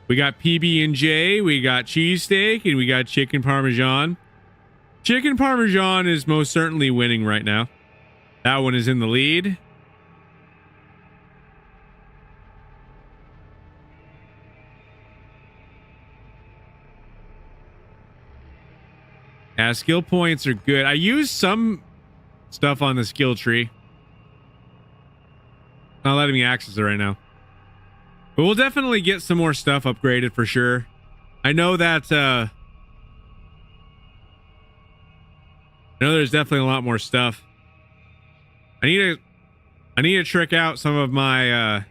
We got PB&J, we got cheesesteak, and we got chicken parmesan. Chicken parmesan is most certainly winning right now. That one is in the lead. Yeah, skill points are good. I use some stuff on the skill tree. Not letting me access it right now. But we'll definitely get some more stuff upgraded for sure. I know that I know there's definitely a lot more stuff. I need to trick out some of my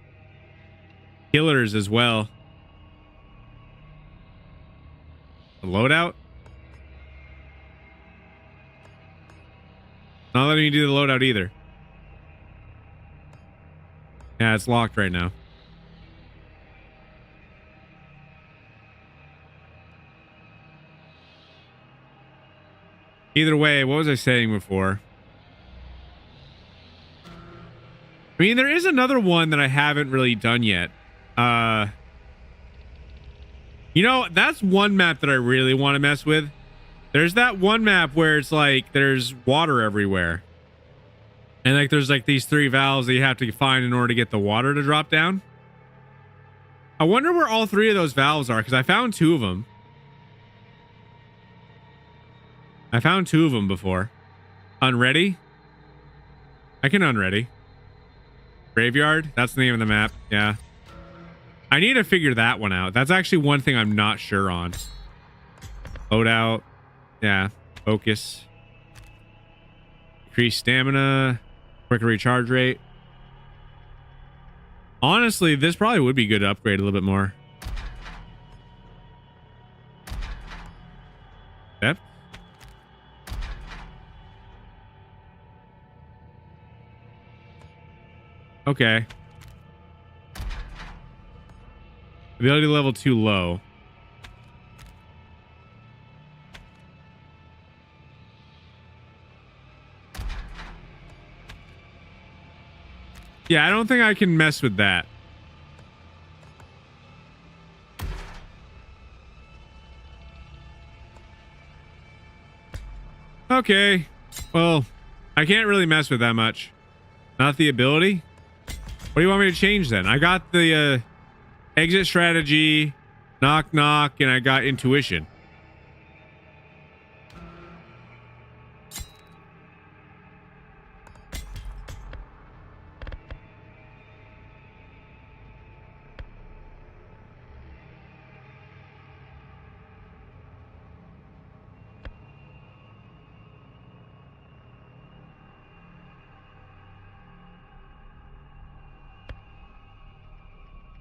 killers as well. The loadout? Not letting me do the loadout either. Yeah, it's locked right now. Either way, what was I saying before? I mean, there is another one that I haven't really done yet. You know, that's one map that I really want to mess with. There's that one map where it's like there's water everywhere. And like there's like these 3 valves that you have to find in order to get the water to drop down. I wonder where all 3 of those valves are, because I found 2 of them. I found 2 of them before. Unready? I can unready. Graveyard? That's the name of the map. Yeah. I need to figure that one out. That's actually one thing I'm not sure on. Load out. Yeah. Focus. Increase stamina. Quicker recharge rate. Honestly, this probably would be good to upgrade a little bit more. Yep. Okay. Ability level too low. Yeah, I don't think I can mess with that. Okay. Well, I can't really mess with that much. Not the ability. What do you want me to change then? I got the exit strategy, knock knock, and I got intuition.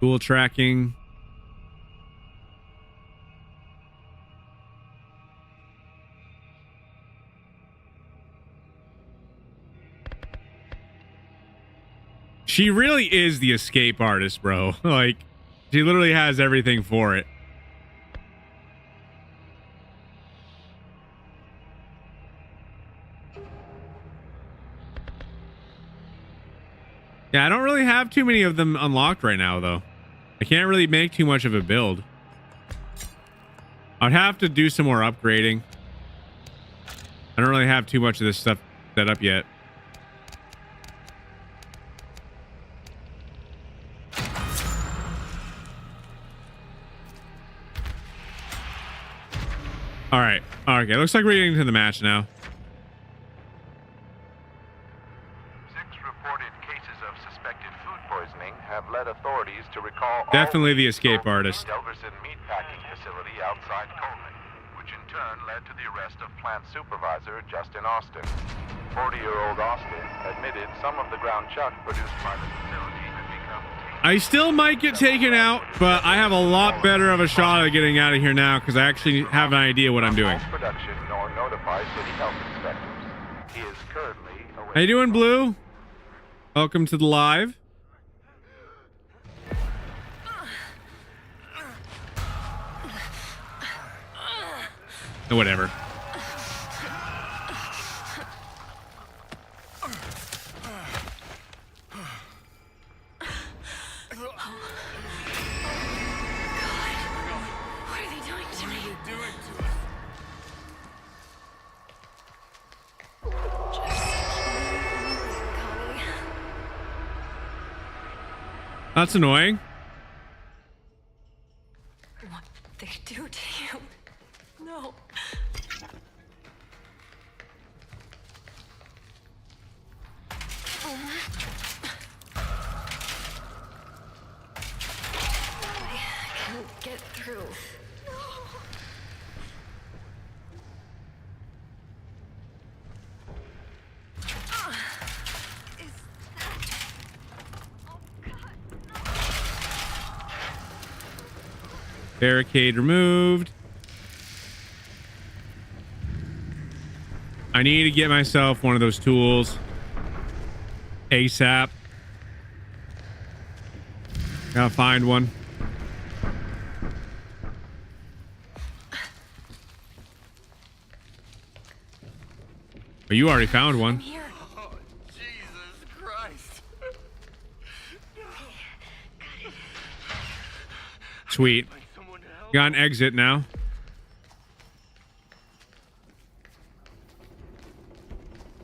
Dual tracking. She really is the escape artist, bro. Like, she literally has everything for it. Yeah, I don't really have too many of them unlocked right now, though. I can't really make too much of a build. I'd have to do some more upgrading. I don't really have too much of this stuff set up yet. All right. Okay, looks like we're getting to the match now. 6 reported cases of suspected food poisoning have led authorities to recall Definitely the all escape sold artist. Delverson meatpacking facility outside Coleman, which in turn led to the arrest of plant supervisor Justin Austin. 40-year-old Austin admitted some of the ground chuck produced by the facility had become tainted. I still might get taken out, but I have a lot better of a shot at getting out of here now because I actually have an idea what I'm doing. Production nor notify city health inspectors. He is currently How you doing, Blue? Welcome to the live. Whatever. What are they doing to me? Connie. That's annoying. What they do to you? No. I can't get through. Barricade removed. I need to get myself one of those tools ASAP. Gotta find one. But you already found one. Here. Oh, Jesus Christ. Sweet. Someone to help. Got an exit now.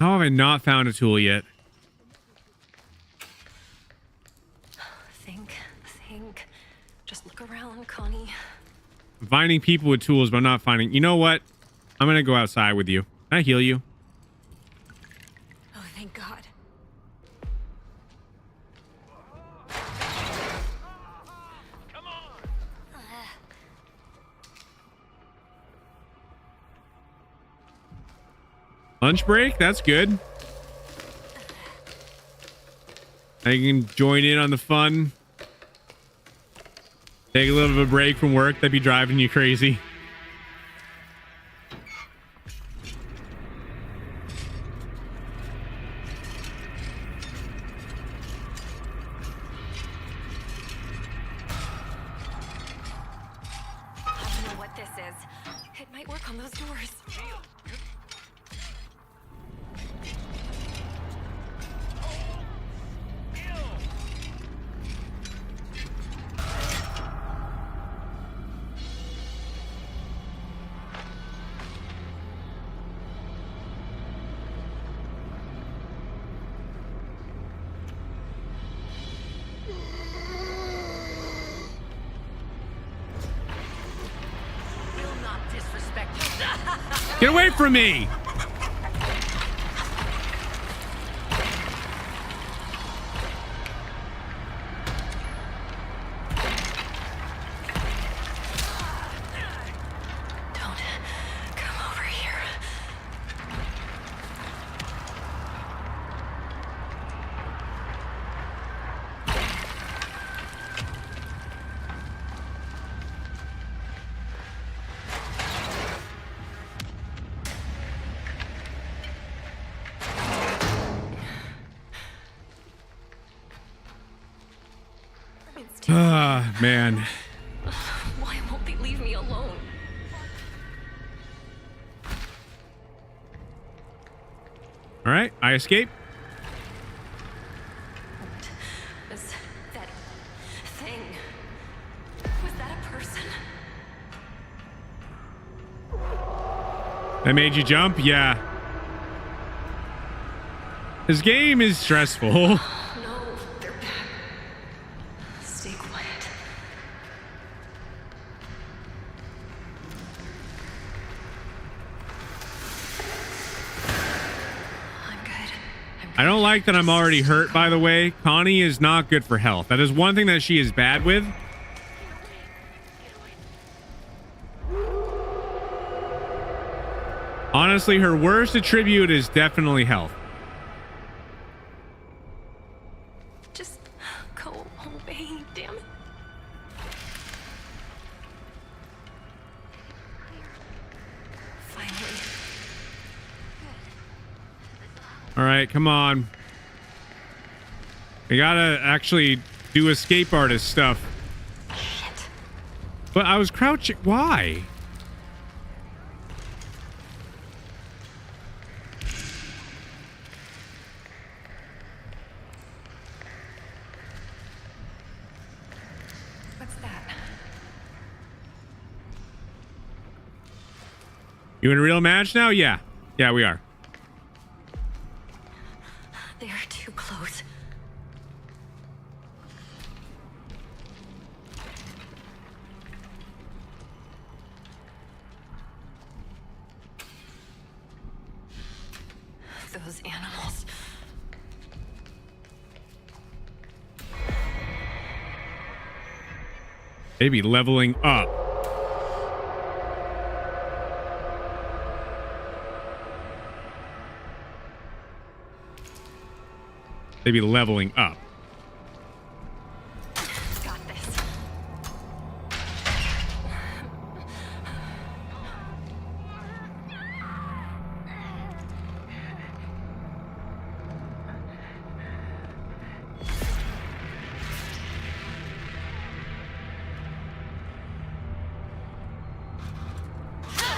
How have I not found a tool yet? Think. Just look around, Connie. I'm finding people with tools, but I'm not finding... You know what? I'm going to go outside with you. Can I heal you? Oh, thank God. Come on. Lunch break? That's good. I can join in on the fun. Take a little bit of a break from work. That'd be driving you crazy. I don't know what this is. It might work on those doors. Will not disrespect you. Get away from me! Don't come over here. It's too... Ah, man. Why won't they leave me alone? All right, I escape. Was that thing? Was that a person? That made you jump? Yeah. This game is stressful. No, they're back. Stay quiet. I'm good. I don't like that I'm already hurt, by the way. Connie is not good for health. That is one thing that she is bad with. Honestly, her worst attribute is definitely health. Just go away, damn it. Finally. All right, come on. We gotta actually do escape artist stuff. Shit. But I was crouching. Why? What's that? You in a real match now? Yeah. Yeah, we are. They're too close. Those animals. They be leveling up. They be leveling up. Got this.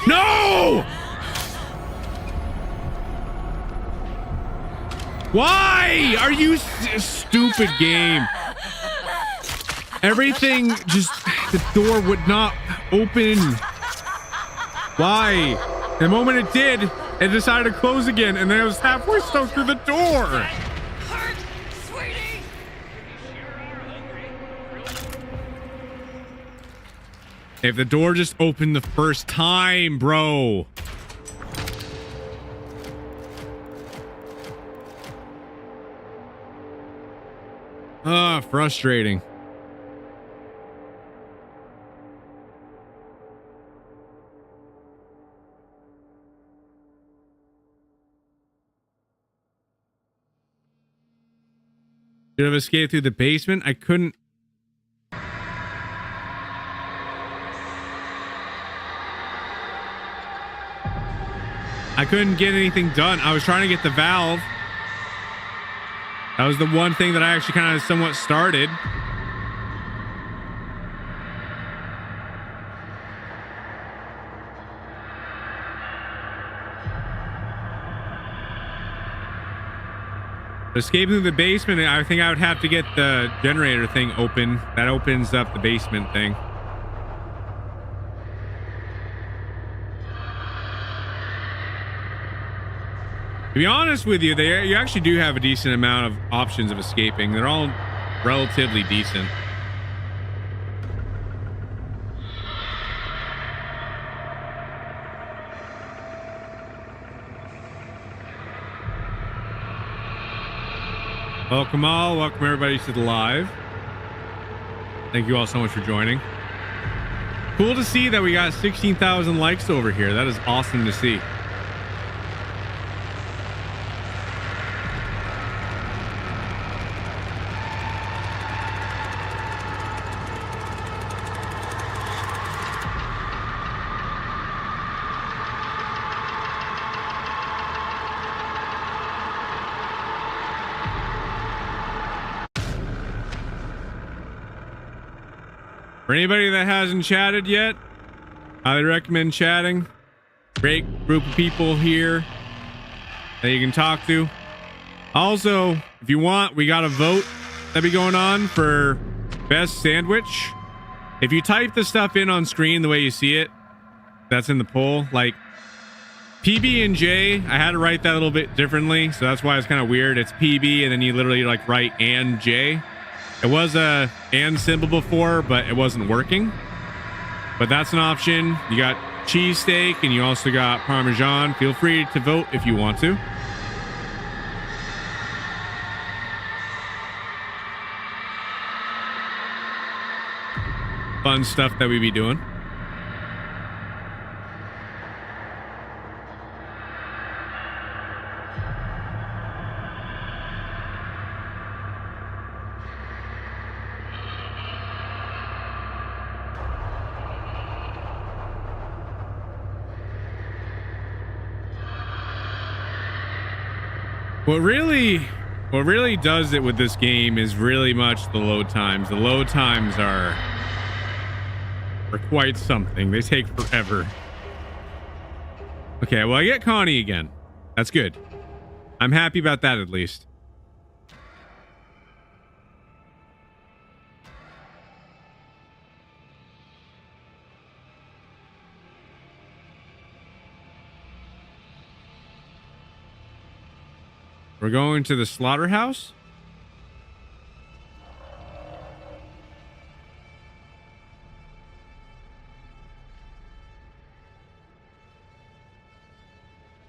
No! Why are you stupid game? Everything just, the door would not open. Why? The moment it did, it decided to close again, and then I was halfway stuck through the door. Hurt, sweetie. If the door just opened the first time, bro. Frustrating. Should have escaped through the basement. I couldn't. I couldn't get anything done. I was trying to get the valve. That was the one thing that I actually kind of somewhat started. Escaping through the basement, I think I would have to get the generator thing open. That opens up the basement thing. To be honest with you, you actually do have a decent amount of options of escaping. They're all relatively decent. Welcome all. Welcome everybody to the live. Thank you all so much for joining. Cool to see that we got 16,000 likes over here. That is awesome to see. For anybody that hasn't chatted yet, highly recommend chatting. Great group of people here that you can talk to. Also, if you want, we got a vote that be going on for best sandwich. If you type the stuff in on screen the way you see it, that's in the poll. Like PB and J, I had to write that a little bit differently, so that's why it's kind of weird. It's PB and then you literally like write and J. It was a and symbol before, but it wasn't working. But that's an option. You got cheesesteak and you also got Parmesan. Feel free to vote if you want to. Fun stuff that we be doing. What really does it with this game is really much the load times. The load times are quite something. They take forever. Okay, well, I get Connie again. That's good. I'm happy about that at least. We're going to the slaughterhouse.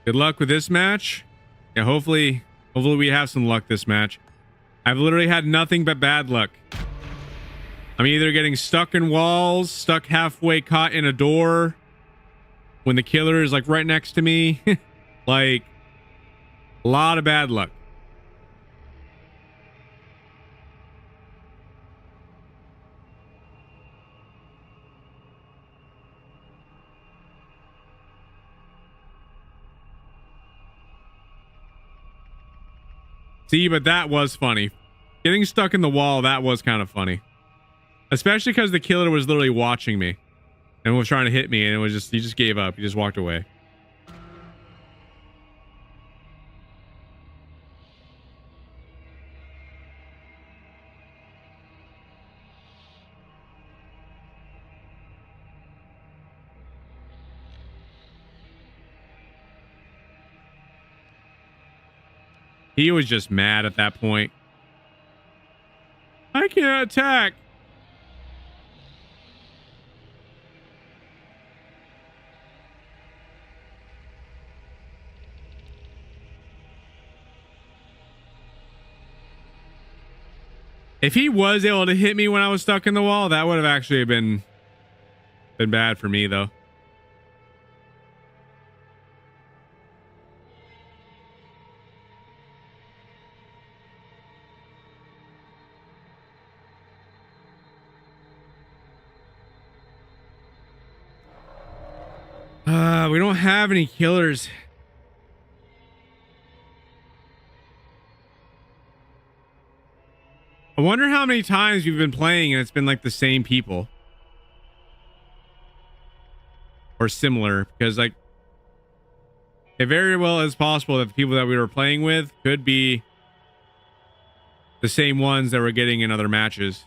Good luck with this match. Yeah, hopefully we have some luck this match. I've literally had nothing but bad luck. I'm either getting stuck in walls, stuck halfway caught in a door when the killer is like right next to me. Like a lot of bad luck. See, but that was funny. Getting stuck in the wall, that was kind of funny. Especially because the killer was literally watching me and was trying to hit me, and it was just, he just gave up. He just walked away. He was just mad at that point. I can't attack. If he was able to hit me when I was stuck in the wall, that would have actually been bad for me, though. We don't have any killers. I wonder how many times we've been playing and it's been like the same people. Or similar, because like it very well is possible that the people that we were playing with could be the same ones that we're getting in other matches.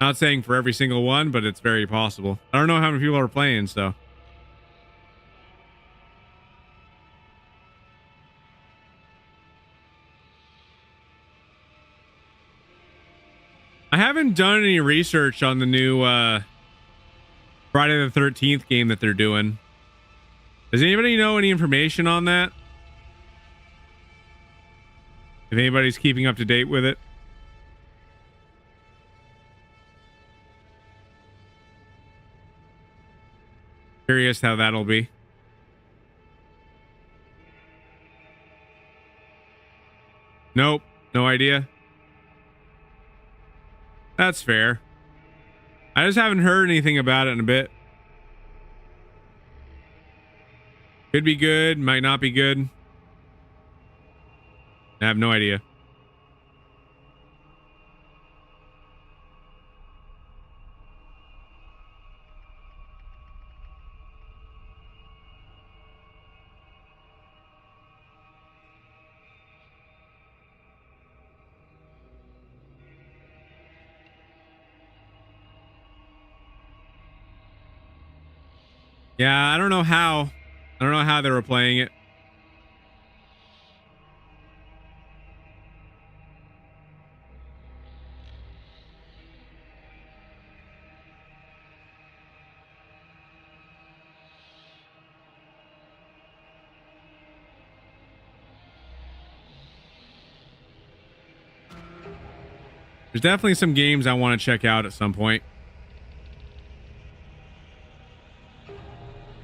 Not saying for every single one, but it's very possible. I don't know how many people are playing, so. I haven't done any research on the new Friday the 13th game that they're doing. Does anybody know any information on that? If anybody's keeping up to date with it? Curious how that'll be. Nope, no idea. That's fair. I just haven't heard anything about it in a bit. Could be good, might not be good. I have no idea. Yeah, I don't know how. I don't know how they were playing it. There's definitely some games I want to check out at some point.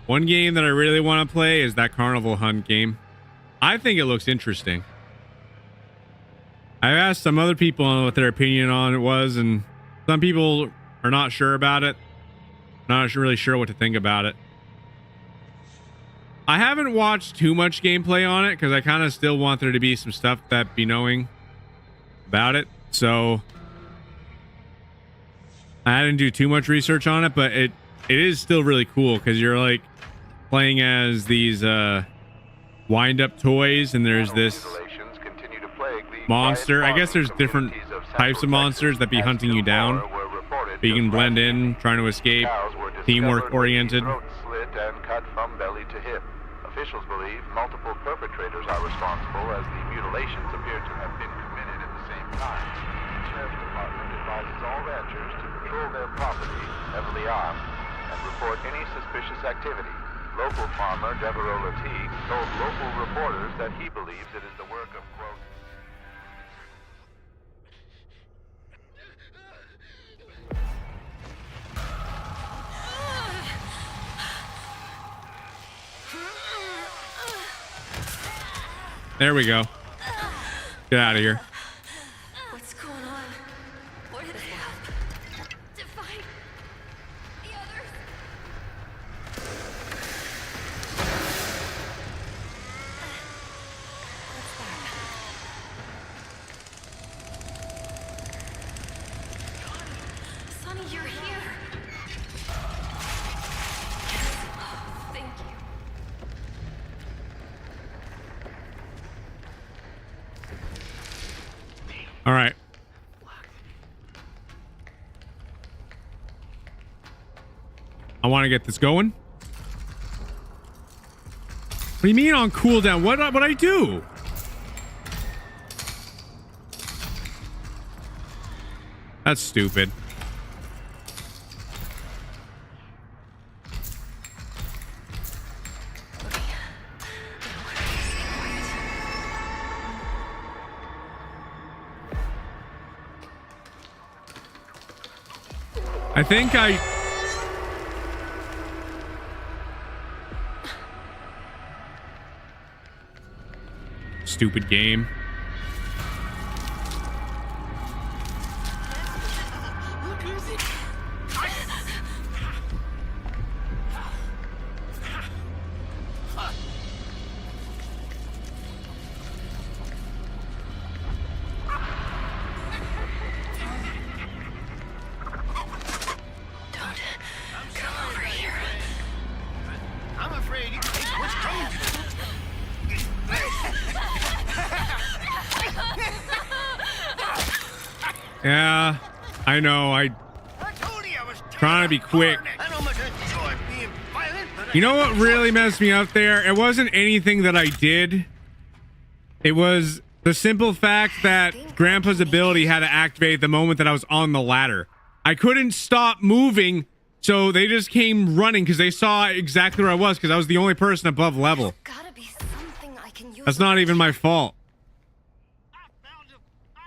One game that I really want to play is that Carnival Hunt game. I think it looks interesting. I asked some other people on what their opinion on it was, and some people are not sure about it. Not really sure what to think about it. I haven't watched too much gameplay on it because I kind of still want there to be some stuff that be knowing about it. So I didn't do too much research on it, but it is still really cool because you're like playing as these wind-up toys, and there's this monster. I guess there's different types of monsters that be hunting you down, but you can blend in, trying to escape, teamwork oriented. Officials believe multiple perpetrators are responsible, as the mutilations appear to have been committed at the same time. The Sheriff's Department advises all ranchers to patrol their property, heavily armed, and report any suspicious activity. Local farmer Devereaux Lateef told local reporters that he believes it is the work of, quote, There we go. Get out of here. What's going on? What did they help? To find the others. What's that? Sonny, you're here. Oh, thank you. All right. I want to get this going. What do you mean on cooldown? What I do? That's stupid. I think stupid game. I'm afraid what's coming. Yeah, I know. I told you I was trying to be quick. I know much enjoy being violent, but You know what really messed me up there? It wasn't anything that I did. It was the simple fact that Grandpa's ability had to activate the moment that I was on the ladder. I couldn't stop moving, so they just came running because they saw exactly where I was because I was the only person above level. Gotta be something I can use. That's not even my fault.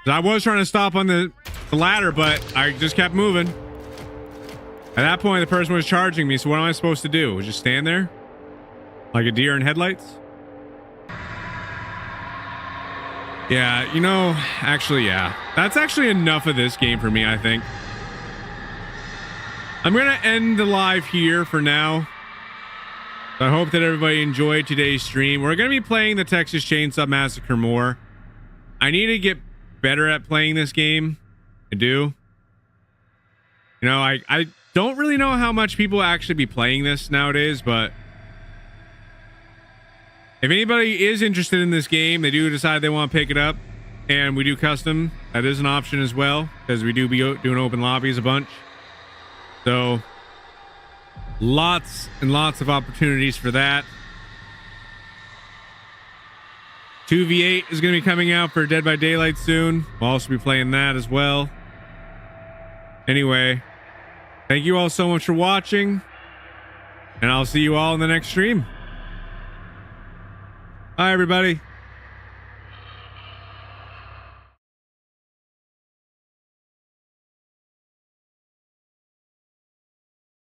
I was trying to stop on the ladder, but I just kept moving. At that point, the person was charging me, so what am I supposed to do? Just stand there? Like a deer in headlights? Yeah, you know, actually, yeah. That's actually enough of this game for me, I think. I'm going to end the live here for now. I hope that everybody enjoyed today's stream. We're going to be playing the Texas Chainsaw Massacre more. I need to get better at playing this game. I do. You know, I don't really know how much people actually be playing this nowadays, but if anybody is interested in this game, they do decide they want to pick it up, and we do custom, that is an option as well, because we do be doing open lobbies a bunch. So lots and lots of opportunities for that. 2v8 is going to be coming out for Dead by Daylight soon. We'll also be playing that as well. Anyway, thank you all so much for watching, and I'll see you all in the next stream. Bye, everybody.